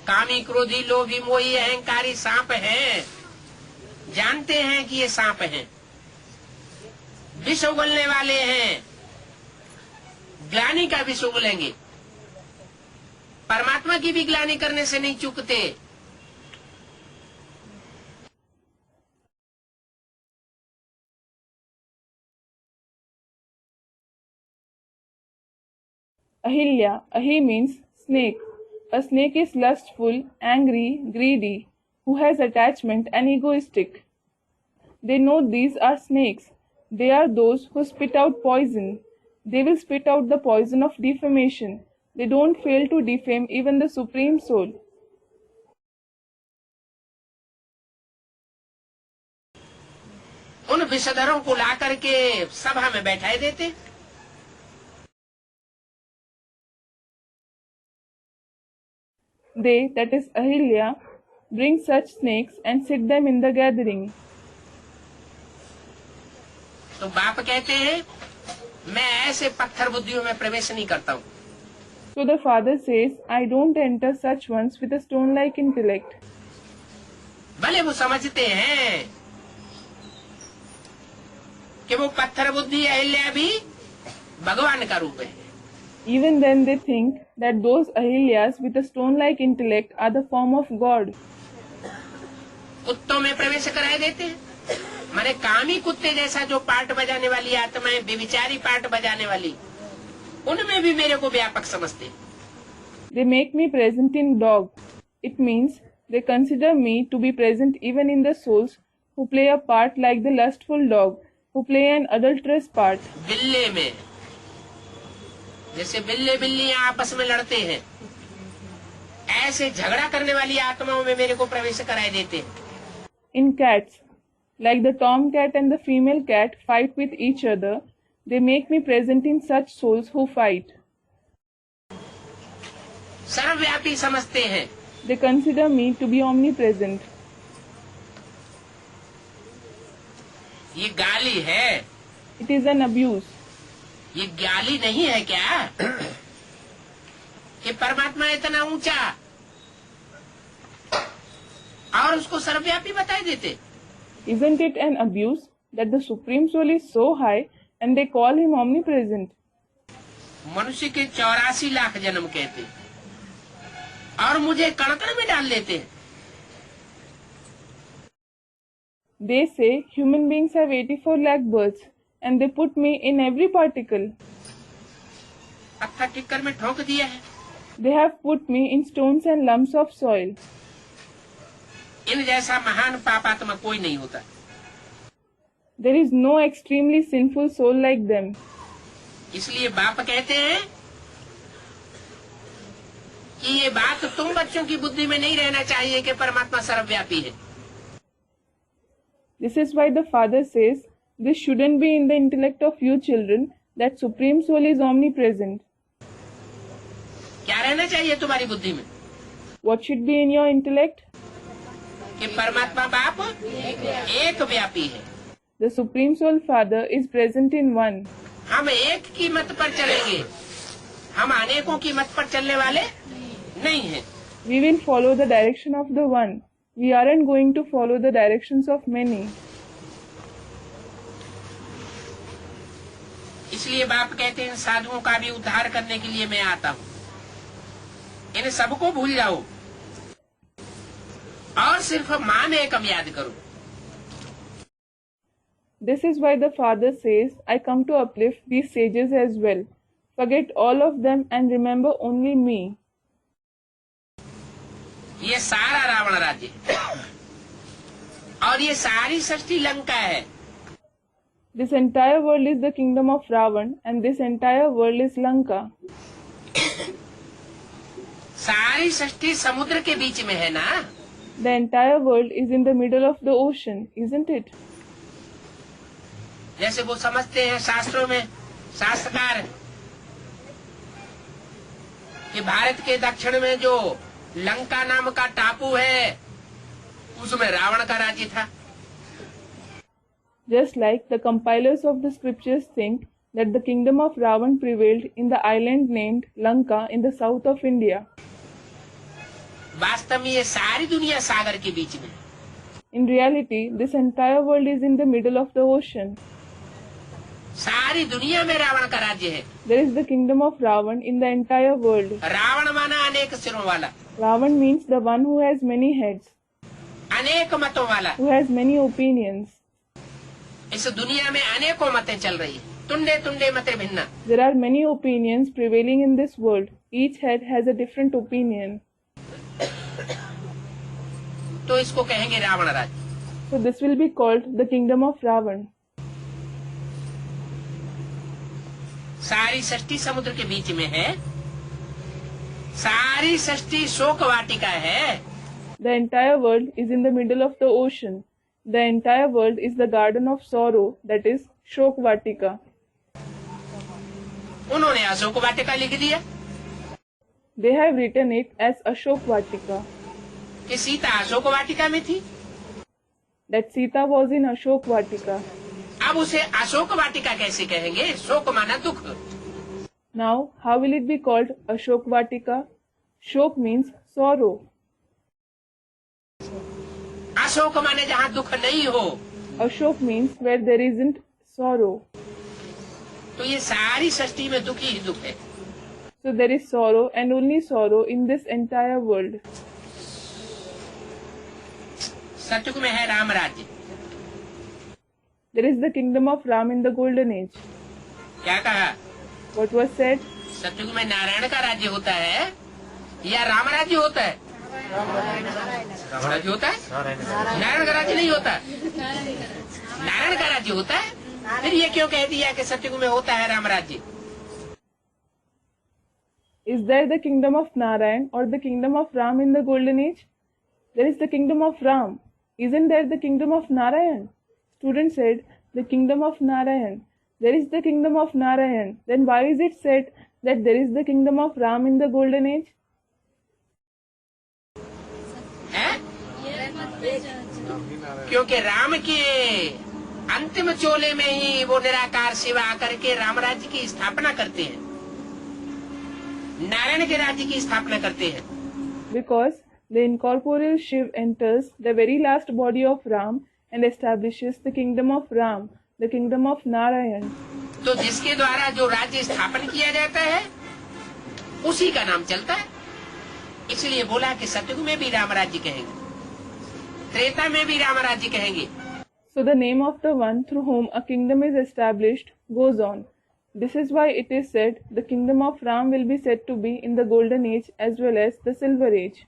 कामी क्रोधी लोभी मोही अहंकारी सांप हैं। जानते हैं कि ये सांप हैं, विष उगलने वाले हैं, ग्लानि का विष उगलेंगे, परमात्मा की भी ग्लानि करने से नहीं चूकते। Ahilya, ahi means snake. A snake is lustful, angry, greedy, who has attachment and egoistic. They know these are snakes. They are those who spit out poison. They will spit out the poison of defamation. They don't fail to defame even the Supreme Soul. उन विषधरों को ला करके सभा में बैठाए देते। They, that is Ahilya, bring such snakes and sit them in the gathering. तो बाप कहते हैं मैं ऐसे पत्थर बुद्धियों में प्रवेश नहीं करता हूँ। So the father says, I don't enter such ones with a stone-like intellect. भले वो समझते हैं कि वो पत्थर बुद्धि अहिल्या भी भगवान का रूप है। Even then they think that those Ahilyas with a stone-like intellect are the form of God. कुत्तों में प्रवेश कराए देते हैं, माने कामी कुत्ते जैसा जो पार्ट बजाने वाली आत्माएं, बेविचारी पार्ट बजाने वाली, उनमें भी मेरे को व्यापक समझते। They make me present in dog. It means they consider me to be present even in the souls who play a part like the lustful dog, who play an adulterous part. बिल्ले में, जैसे बिल्ले बिल्लियां आपस में लड़ते हैं, ऐसे झगड़ा करने वाली आत्माओं में मेरे को प्रवेश कराए देते हैं। In cats, like the tomcat and the female cat fight with each other, they make me present in such souls who fight. सर्वव्यापी समझते हैं। They consider me to be omnipresent. ये गाली है, It is an abuse. ये गाली नहीं है क्या कि परमात्मा इतना ऊंचा और उसको सर्वव्यापी बताए देते। Isn't it an abuse that the Supreme Soul is so high and they call him omnipresent? मनुष्य के 84 लाख जन्म कहते और मुझे कण-कण में डाल लेते हैं। They say human beings have 84 lakh births and they put me in every particle. पत्थर टिक्कर में ठोक दिया है। They have put me in stones and lumps of soil. इन जैसा महान पापात्मा कोई नहीं होता। There is no extremely sinful soul like them. इसलिए बाप कहते हैं कि ये बात तुम बच्चों की बुद्धि में नहीं रहना चाहिए कि परमात्मा सर्वव्यापी है। This is why the Father says, this shouldn't be in the intellect of you children, that Supreme Soul is omnipresent. क्या रहना चाहिए तुम्हारी बुद्धि में? What should be in your intellect? कि परमात्मा बाप एक व्यापी है। The Supreme Soul Father is present in one. हम एक की मत पर चलेंगे, हम अनेकों की मत पर चलने वाले नहीं हैं। We will follow the direction of the one. We aren't going to follow the directions of many. इसलिए बाप कहते हैं इन साधुओं का भी उद्धार करने के लिए मैं आता हूँ। इन सबको भूल जाओ और सिर्फ माँ में एकम याद करो। This is why the Father says, I come to uplift these sages as well. Forget all of them and remember only me. ये सारा रावण राज्य है और ये सारी सृष्टि लंका है। This entire world is the kingdom of Ravan and this entire world is Lanka. सारी सृष्टि समुद्र के बीच में है ना। The entire world is in the middle of the ocean, isn't it? जैसे वो समझते हैं शास्त्रों में शास्त्रकार कि भारत के दक्षिण में जो लंका नाम का टापू है उसमें रावण का राज्य था। Just like the compilers of the scriptures think that the kingdom of Ravan prevailed in the island named Lanka in the south of India. वास्तव में ये सारी दुनिया सागर के बीच में। In reality, this entire world is in the middle of the ocean. सारी दुनिया में रावण का राज्य है। There is the kingdom of Ravan in the entire world. Ravan माना अनेक सिरों वाला, Ravan means the one who has many heads, अनेक मतों वाला। who has many opinions. इस दुनिया में अनेकों मतें चल रही है। तुंडे तुंडे मते भिन्ना। There are many opinions prevailing in this world. Each head has a different opinion. तो इसको कहेंगे रावण राज्य। So this will be called the kingdom of Ravan. सारी सृष्टि समुद्र के बीच में है, सारी सृष्टि शोक वाटिका है। The entire world is in the middle of the ocean. The entire world is the garden of sorrow, that is Shok Vatika. उन्होंने अशोक वाटिका लिख दिया They have written it as Ashok Vatika. कि सीता अशोक वाटिका में थी। That Sita was in Ashok Vatika. अब उसे अशोक वाटिका कैसे कहेंगे? शोक माना दुख। Now, how will it be called Ashok Vatika? Shok means sorrow. Ashok माने जहाँ दुख नहीं हो। Ashok means where there isn't sorrow. तो ये सारी सृष्टि में दुख ही दुख है। So there is sorrow and only sorrow in this entire world. सतयुग में है राम राज्य। There is the kingdom of Ram in the golden age. क्या कहा? What was said? सतयुग में नारायण का राज्य होता है या राम राज्य होता है? राम राज्य होता है, नारायण का राज्य नहीं होता। नारायण का राज्य होता है। फिर ये क्यों कह दिया कि सतयुग में होता है राम राज्य? Is there the kingdom of Narayan or the kingdom of Ram in the golden age? There is the kingdom of Ram. Isn't there the kingdom of Narayan? Student said, the kingdom of Narayan. There is the kingdom of Narayan. Then why is it said that there is the kingdom of Ram in the golden age? है? क्योंकि राम के अंतिम चोले में ही वो निराकार शिव आकर के राम राज्य की स्थापना करते हैं, नारायण के राज्य की स्थापना करते हैं। Because the incorporeal Shiv enters the very last body of Ram and establishes the kingdom of Ram, the kingdom of Narayan. तो जिसके द्वारा जो राज्य स्थापन किया जाता है उसी का नाम चलता है। इसलिए बोला कि सतयुग में भी राम राज्य कहेंगे, त्रेता में भी राम राज्य कहेंगे। So the name of the one through whom a kingdom is established goes on. This is why it is said the kingdom of Ram will be said to be in the golden age as well as the silver age.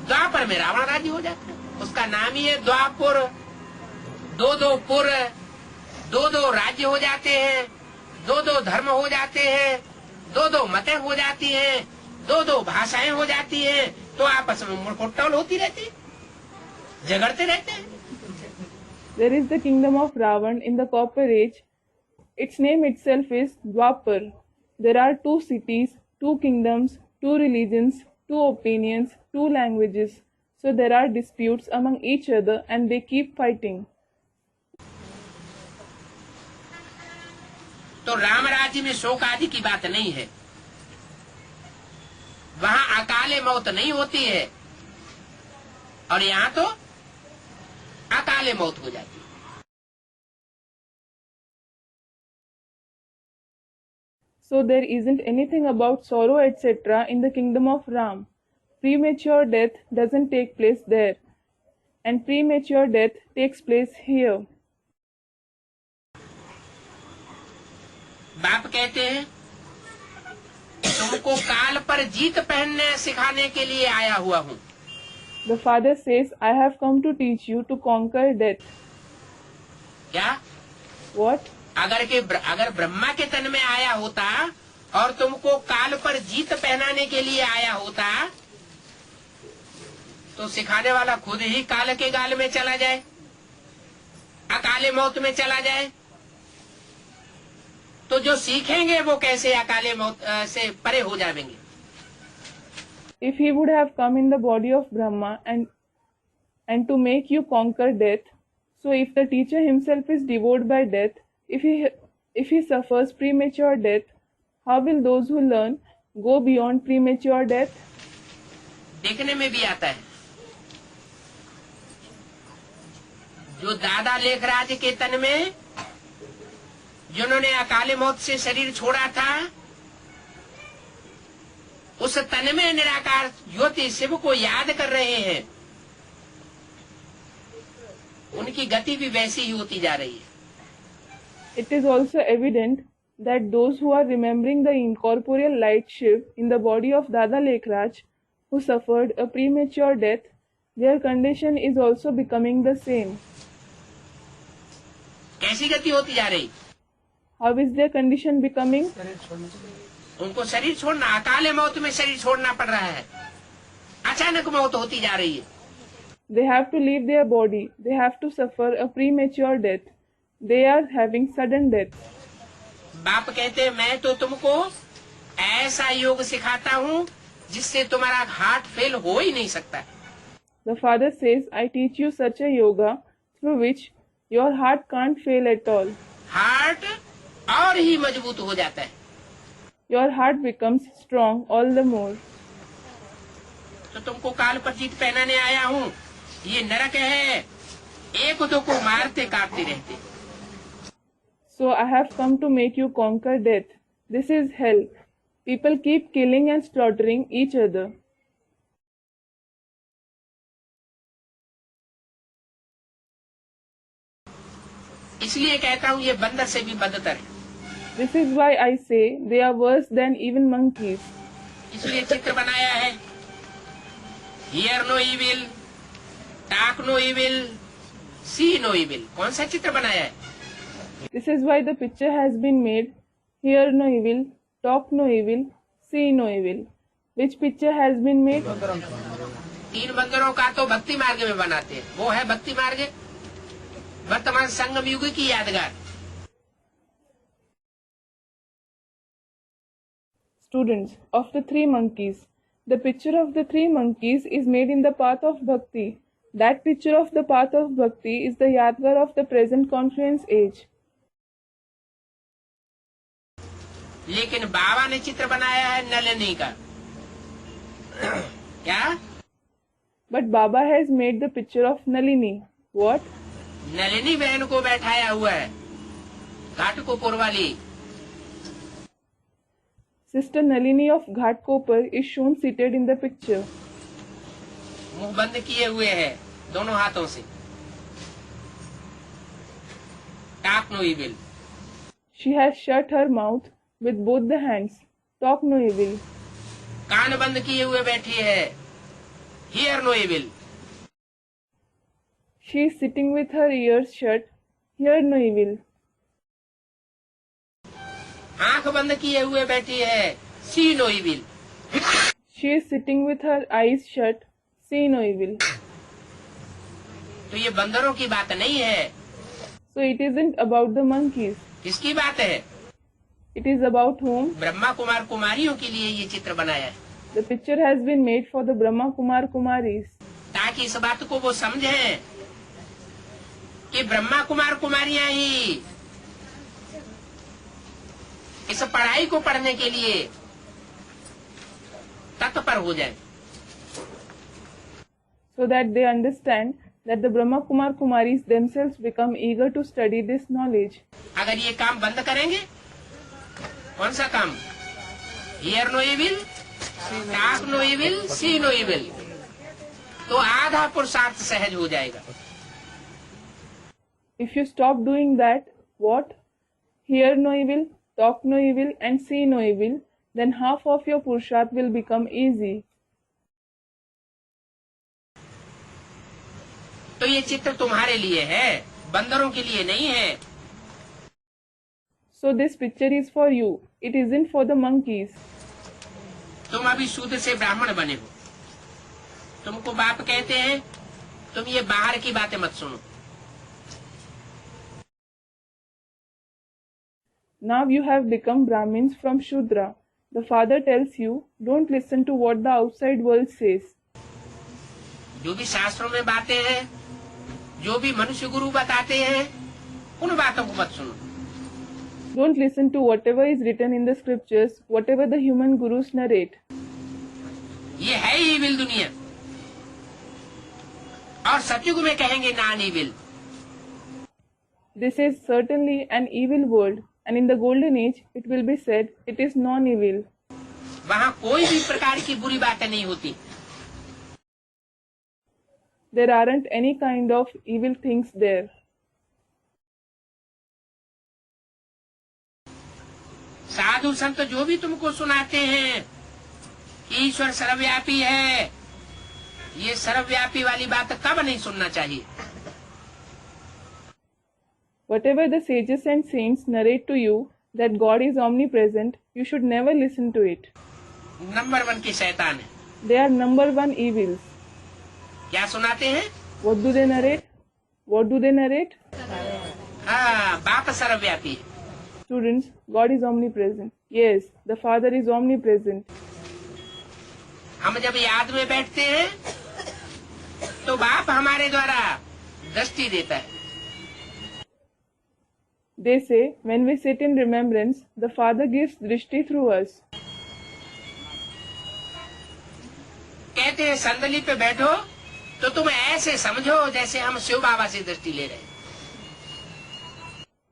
द्वापर में रावण राज्य हो जाता है, उसका नाम ही है द्वापुर। दो दो पुर, दो दो राज्य हो जाते हैं, दो दो धर्म हो जाते हैं, दो दो मतें हो जाती हैं, दो दो भाषाएं हो जाती हैं, तो आपस में मुड़कोटौल होती रहती है, झगड़ते रहते हैं। There is the kingdom of Ravan in the copper age. Its name itself is Dwapar. There are 2 cities, 2 kingdoms, 2 religions, 2 opinions, 2 languages. So there are disputes among each other and they keep fighting. तो राम राज्य में शोक आदि की बात नहीं है, वहाँ अकाले मौत नहीं होती है, और यहाँ तो अकाले मौत हो जाती है। So there isn't anything about sorrow etc. in the kingdom of Ram. Premature death doesn't take place there, and premature death takes place here. बाप कहते हैं तुमको काल पर जीत पहनने सिखाने के लिए आया हुआ हूँ। The father says, I have come to teach you to conquer death. क्या? What? अगर ब्रह्मा के तन में आया होता और तुमको काल पर जीत पहनाने के लिए आया होता तो सिखाने वाला खुद ही काल के गाल में चला जाए, अकाले मौत में चला जाए, तो जो सीखेंगे वो कैसे अकाले मौत से परे हो जाएंगे। If he would have come in the body of Brahma and to make you conquer death, so if the teacher himself is devoured by death, if he suffers premature death, how will those who learn go beyond premature death? देखने में भी आता है, जो दादा लेखराज के तन में जिन्होंने अकाले मौत से शरीर छोड़ा था, उस तन में निराकार ज्योति शिव को याद कर रहे हैं। उनकी गति भी वैसी ही होती जा रही है। It is also evident that those who are remembering the incorporeal light Shiv in the body of Dada Lekhraj, who suffered a premature death, their condition is also becoming the same. कैसी गति होती जा रही? How is their condition becoming? उनको शरीर छोड़ना, अकाले मौत में शरीर छोड़ना पड़ रहा है। अचानक मौत होती जा रही है। They have to leave their body. They have to suffer a premature death. They are having sudden death. बाप कहते हैं मैं तो तुमको ऐसा योग सिखाता हूँ जिससे तुम्हारा हार्ट फेल हो ही नहीं सकता। The father says, I teach you such a yoga through which your heart can't fail at all. Heart और ही मजबूत हो जाता है। Your heart becomes strong all the more. तो तुमको काल पर जीत पहनाने आया हूँ। ये नरक है, एक दो को मारते काटते रहते। So I have come to make you conquer death. This is hell. People keep killing and slaughtering each other. इसलिए कहता हूँ ये बंदर से भी बदतर है। This is why I say they are worse than even monkeys. इसलिए चित्र बनाया है। Hear no evil, talk no evil, see no evil। कौन सा चित्र बनाया है? This is why the picture has been made. Hear no evil, talk no evil, see no evil. Which picture has been made? तीन बंदरों का तो भक्ति मार्ग में बनाते हैं। वो है भक्ति मार्ग, वर्तमान संगम युग की यादगार। Students, of the three monkeys. The picture of the three monkeys is made in the path of bhakti. That picture of the path of bhakti is the yadgar of the present confluence age. लेकिन बाबा ने चित्र बनाया है नलिनी का। क्या? But Baba has made the picture of Nalini. What? Nalini बहन को बैठाया हुआ है, घाटकोपर वाली। Sister Nalini of Ghatkopar is shown seated in the picture. मुंह बंद किए हुए है दोनों हाथों से। Talk no evil। She has shut her mouth with both the hands. Talk no evil. कान बंद किए हुए बैठी है। Hear no evil। She is sitting with her ears shut. Hear no evil. आंख बंद किए हुए बैठी है। See no evil। She is sitting with her eyes shut. See no evil. तो ये बंदरों की बात नहीं है। So it isn't about the monkeys. किसकी बात है? It is about whom? Brahma Kumar कुमारियों के लिए ये चित्र बनाया है, The picture has been made for the Brahma Kumar Kumaris. ताकि इस बात को वो समझें कि ब्रह्मा कुमार कुमारियां ही इस पढ़ाई को पढ़ने के लिए तत्पर हो जाए। So that they understand that the Brahma Kumar Kumaris themselves become eager to study this knowledge. अगर ये काम बंद करेंगे, कौन सा काम? Hear no evil, talk no evil, see no evil, तो आधा पुरुषार्थ सहज हो जाएगा। If you stop doing that, what? Hear no evil, talk no evil and see no evil, then half of your Purusharth will become easy. तो ये चित्र तुम्हारे लिए है, बंदरों के लिए नहीं है। So this picture is for you. It isn't for the monkeys. तुम अभी शूद्र से ब्राह्मण बने हो, तुमको बाप कहते हैं तुम ये बाहर की बातें मत सुनो। Now you have become Brahmins from Shudra. The father tells you, don't listen to what the outside world says. जो भी शास्त्रों में बातें हैं, जो भी मनुष्य गुरु बताते हैं, उन बातों को मत सुनो। Don't listen to whatever is written in the scriptures, whatever the human gurus narrate. ये है ही इविल दुनिया, और सतयुग में कहेंगे non evil. This is certainly an evil world, and in the golden age it will be said it is non-evil. वहाँ कोई भी प्रकार की बुरी बातें नहीं होती। There aren't any kind of evil things there. साधु संत जो भी तुमको सुनाते हैं ईश्वर सर्वव्यापी है, ये सर्वव्यापी वाली बात कब नहीं सुनना चाहिए? Whatever the sages and saints narrate to you that God is omnipresent, you should never listen to it. Number 1 के शैतान है। They are number one evils. क्या सुनाते हैं? What do they narrate? What do they narrate? हाँ, बाप सर्वव्यापी है। Students, God is omnipresent. Yes, the Father is omnipresent. हम जब याद में बैठते हैं तो बाप हमारे द्वारा दृष्टि देता है। They say, when we sit in remembrance, the Father gives drishti through us. कहते हैं संदली पे बैठो तो तुम ऐसे समझो जैसे हम शिव बाबा से दृष्टि ले रहे हैं।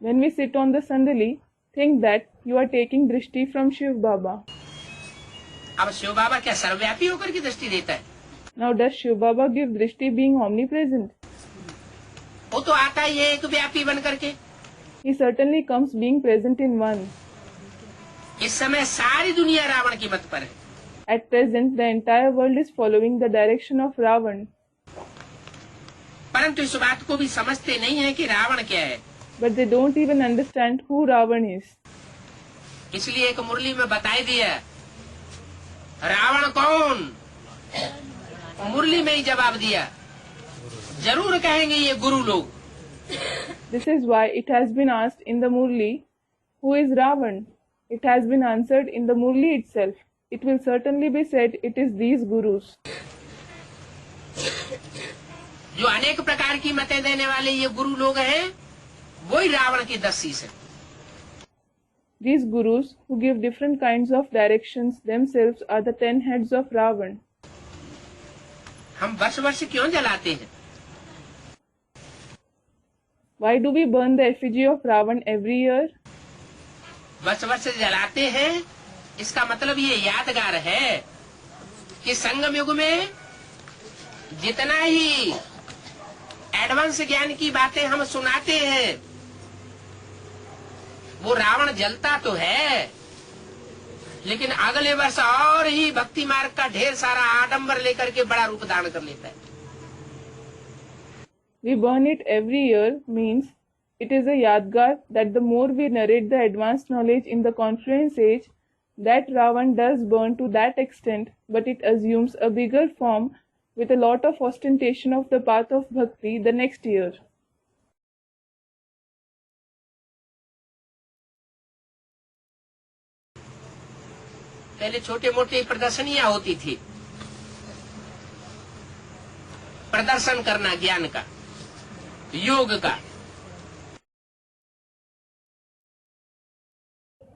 When we sit on the sandali, think that you are taking drishti from Shiv Baba. अब शिव बाबा क्या सर्वव्यापी होकर की दृष्टि देता है? Now does Shiv Baba give drishti being omnipresent? वो तो आता ही है एक व्यापी बन करके। He certainly comes being present in one. इस समय सारी दुनिया रावण की मत पर है। At present, the entire world is following the direction of Ravan. परंतु इस बात को भी समझते नहीं है कि रावण क्या है। But they don't even understand who Ravan is. इसलिए एक मुरली में बताई दिया रावण कौन, मुरली में ही जवाब दिया। जरूर कहेंगे ये गुरु लोग। This is why it has been asked in the Murli, who is Ravan? It has been answered in the Murli itself. It will certainly be said it is these gurus. जो अनेक प्रकार की मतें देने वाले ये गुरु लोग हैं, वही रावण की 10 शीश है। These gurus who give different kinds of directions themselves are the 10 heads of Ravan. हम वर्ष वर्ष क्यों जलाते हैं? Why do we burn the effigy of Ravan every year? वर्ष वर्ष जलाते हैं, इसका मतलब ये यादगार है कि संगम युग में जितना ही एडवांस ज्ञान की बातें हम सुनाते हैं, वो रावण जलता तो है, लेकिन अगले वर्ष और ही भक्ति मार्ग का ढेर सारा आडंबर लेकर के बड़ा रूप धारण कर लेता है। We burn it every year means it is a yadgar that the more we narrate the advanced knowledge in the confluence age, that Ravan does burn to that extent, but it assumes a bigger form with a lot of ostentation of the path of bhakti the next year. पहले छोटे मोटे प्रदर्शनियां होती थी, प्रदर्शन करना ज्ञान का, योग का।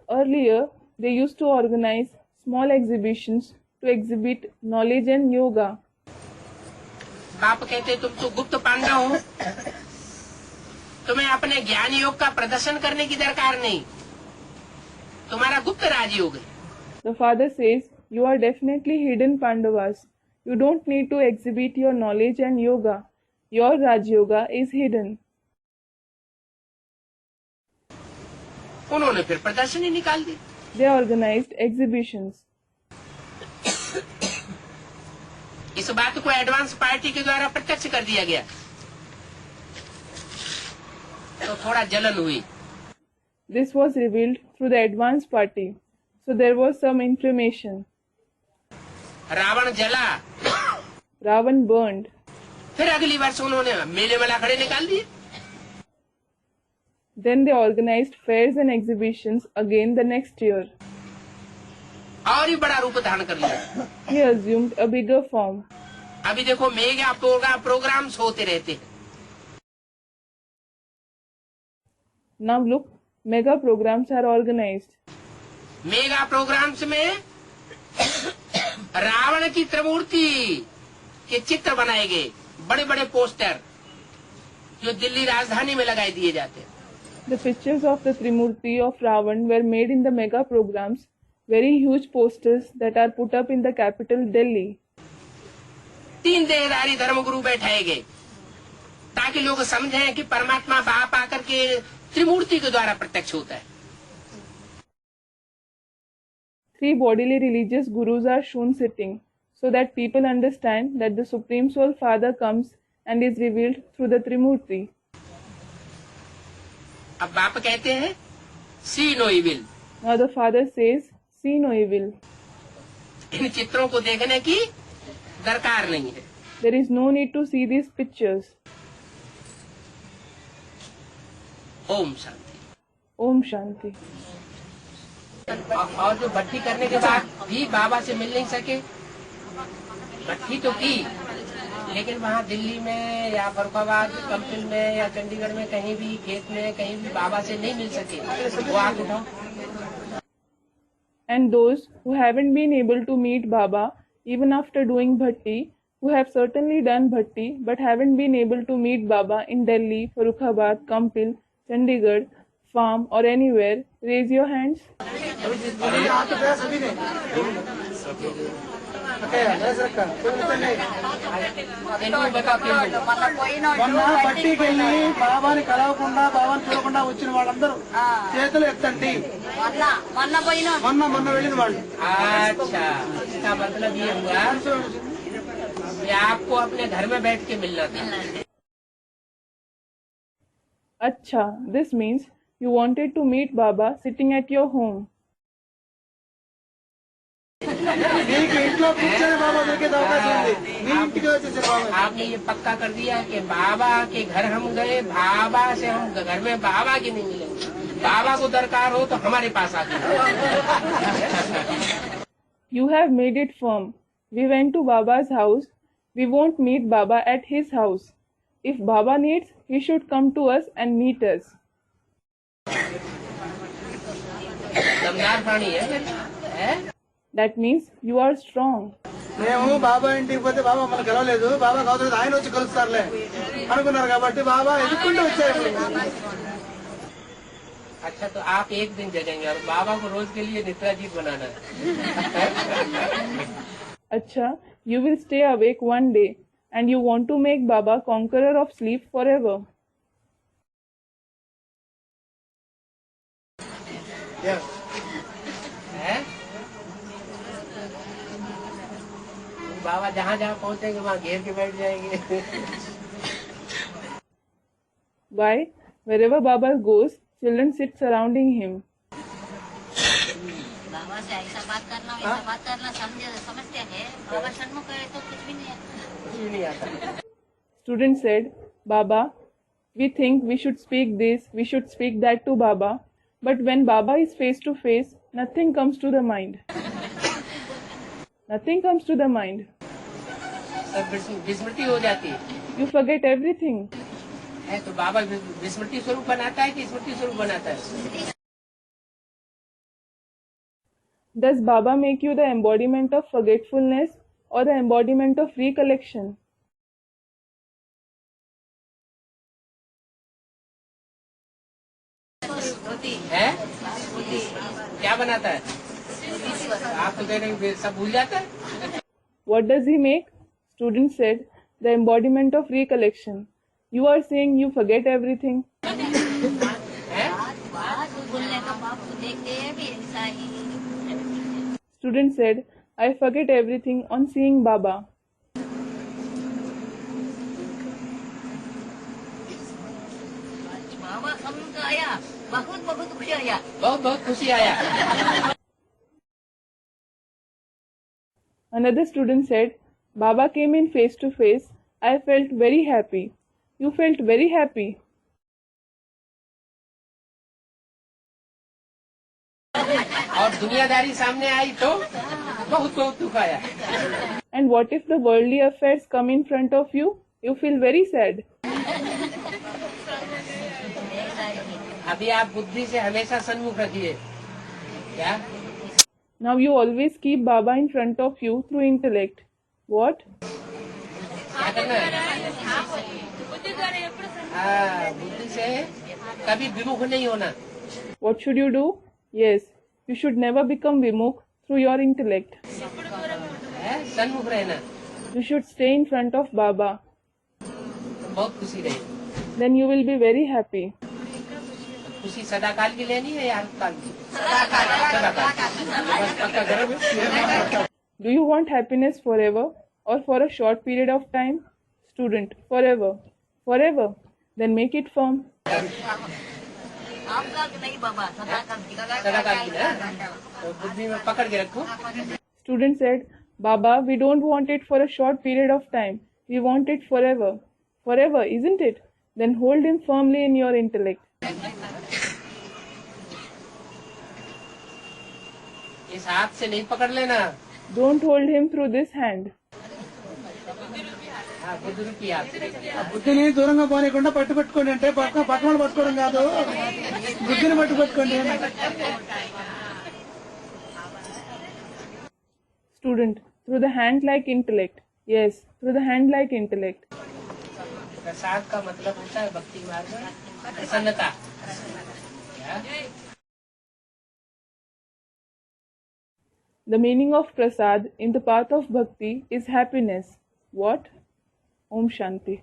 Earlier, they used to organize small exhibitions to exhibit knowledge and yoga. बाप कहते तुम तो गुप्त पांडव हो, तुम्हें अपने ज्ञान योग का प्रदर्शन करने की दरकार नहीं, तुम्हारा गुप्त राजयोग है। The father says, you are definitely hidden Pandavas. You don't need to exhibit your knowledge and yoga. Your Raj Yoga is hidden. उन्होंने फिर प्रदर्शनी निकाल दी। They organized exhibitions. इस बात को एडवांस पार्टी के द्वारा प्रत्यक्ष कर दिया गया, तो थोड़ा जलन हुई। This was revealed through the advance party, so there was some inflammation. Ravan जला, Ravan burned. फिर अगली वर्ष उन्होंने मेले वाला खड़े निकाल दिए। Then they organized fairs and exhibitions again the next year. और ही बड़ा रूप धारण कर लिया। He assumed a bigger form. अभी देखो मेगा प्रोग्राम्स होते रहते हैं। Now look, mega programs are organized. Mega programs में रावण की त्रिमूर्ति के चित्र बनाए गए, बड़े बड़े पोस्टर जो दिल्ली राजधानी में लगाए दिए जाते हैं। The pictures of the Trimurti of Ravan were made in the mega programs, very huge posters that are put up in the capital Delhi. 3 देहधारी धर्मगुरु बैठाए गए ताकि लोग समझें कि परमात्मा बाप आकर के त्रिमूर्ति के द्वारा प्रत्यक्ष होता है। 3 bodily religious gurus are shown sitting so that people understand that the Supreme Soul Father comes and is revealed through the Trimurti. अब बाप कहते हैं see no evil. Now the Father says, see no evil. इन चित्रों को देखने की दरकार नहीं है। There is no need to see these pictures. Om Shanti. Om Shanti. और जो भट्टी करने के बाद भी बाबा से मिल नहीं सके, भट्टी तो की लेकिन वहाँ दिल्ली में या फरुखाबाद कंपिल में या चंडीगढ़ में कहीं भी खेत में कहीं भी बाबा से नहीं मिल सके, वो हाथ उठाओ। And those who haven't been able to meet Baba even after doing bhatti, who have certainly done bhatti but haven't been able to meet Baba in Delhi, Farrukhabad, Kampil, Chandigarh, farm or anywhere, raise your hands. మొన్న బట్టీకి వెళ్ళి బాబాని కలవకుండా బాబాని చూడకుండా వచ్చిన వాళ్ళందరూ చేతులు ఎత్తండి. మొన్న వెళ్ళిన వాళ్ళు. अच्छा, इसका मतलब ये हुआ कि आपको अपने घर में बैठ के मिलना था। Acha, this means you wanted to meet Baba sitting at your home. మీకు ఇంట్లో కూర్చొని బాబా దొరికేది అవకాశం ఉంది, మీ ఇంటికి వచ్చేసారు బాబా. आपने ये पक्का कर दिया कि बाबा के घर हम गए, बाबा से हम घर में बाबा की नहीं मिलेंगे, बाबा को दरकार हो तो हमारे पास आके। You have made it firm. We went to Baba's house. We won't meet Baba at his house. If Baba needs, he should come to us and meet us. दमदार प्राणी है? That means you are strong. మేము బాబా ఇంటికి పోతే బాబా మనకు కలవలేదు, బాబా కావద్దు ఆయన వచ్చి కలుస్తారులే అనుకున్నారు కాబట్టి బాబా ఎదుర్కొంటూ వచ్చారు. अच्छा, तो आप एक दिन जगेंगे और बाबा को रोज के लिए निद्राजीत बनाना है। Acha, you will stay awake one day and you want to make Baba conqueror of sleep forever. Yes. है? बाबा जहाँ जहाँ पहुँचेंगे वहाँ घेर के बैठ जाएंगे। Why? Wherever Baba goes, children sit surrounding him. बाबा से ऐसा बात करना वैसा बात करना समझते हैं। बाबा सन्मुख है तो कुछ भी नहीं है। कुछ भी नहीं आता। Student said, Baba, we think we should speak this, we should speak that to Baba, but when Baba is face to face, nothing comes to the mind. Nothing comes to the mind. सब विस्मृति हो जाती है। You forget everything. है तो बाबा विस्मृति स्वरूप बनाता है कि स्मृति स्वरूप बनाता है? Does Baba make you the embodiment of forgetfulness or the embodiment of recollection? है? क्या बनाता है? आप तो कह रहे हैं सब भूल जाता है। What does he make? Student said, the embodiment of recollection. You are saying you forget everything. है? बात बोलने का बाप को देखते हैं भी ऐसा ही। Student said, I forget everything on seeing Baba. बाबा समझ आया, बहुत बहुत खुशी आया। बहुत बहुत खुशी आया। Another student said, Baba came in face to face. I felt very happy. You felt very happy. और दुनियादारी सामने आई तो बहुत बहुत दुख आया। And what if the worldly affairs come in front of you? You feel very sad. अभी आप बुद्धि से हमेशा सन्मुख रखिए। क्या? Now you always keep Baba in front of you through intellect. What? क्या करना है? हाँ, बुद्धि से कभी विमुख नहीं होना। What should you do? Yes, you should never become Vimukh through your intellect. है? सन्मुख रहना। You should stay in front of Baba. तो बहुत खुशी रहेगी। Then you will be very happy. खुशी सदाकाल की लेनी है या अल्पकाल की? सदाकाल। बस पक्का करो। Do you want happiness forever or for a short period of time? Student, forever. Forever. Then make it firm. आपका नहीं बाबा, सदाकाल की ना? तो बुद्धि में पकड़ के रखो। Student said, Baba, we don't want it for a short period of time. We want it forever. Forever, isn't it? Then hold him firmly in your intellect. इस हाथ से नहीं पकड़ लेना। Don't hold him through this hand. हाँ, बुद्ध रूपी हाथ से। బుద్ధిని దూరంగా పోనీయకుండా పట్టుకోండి అంటే పక్కన పట్టుకోవడం కాదు, బుద్ధిని పట్టుకోండి. Student, through the hand-like intellect. Yes, through the hand-like intellect. प्रसाद का मतलब होता है भक्ति मार्ग में प्रसन्नता। The meaning of prasad in the path of bhakti is happiness. What? Om Shanti.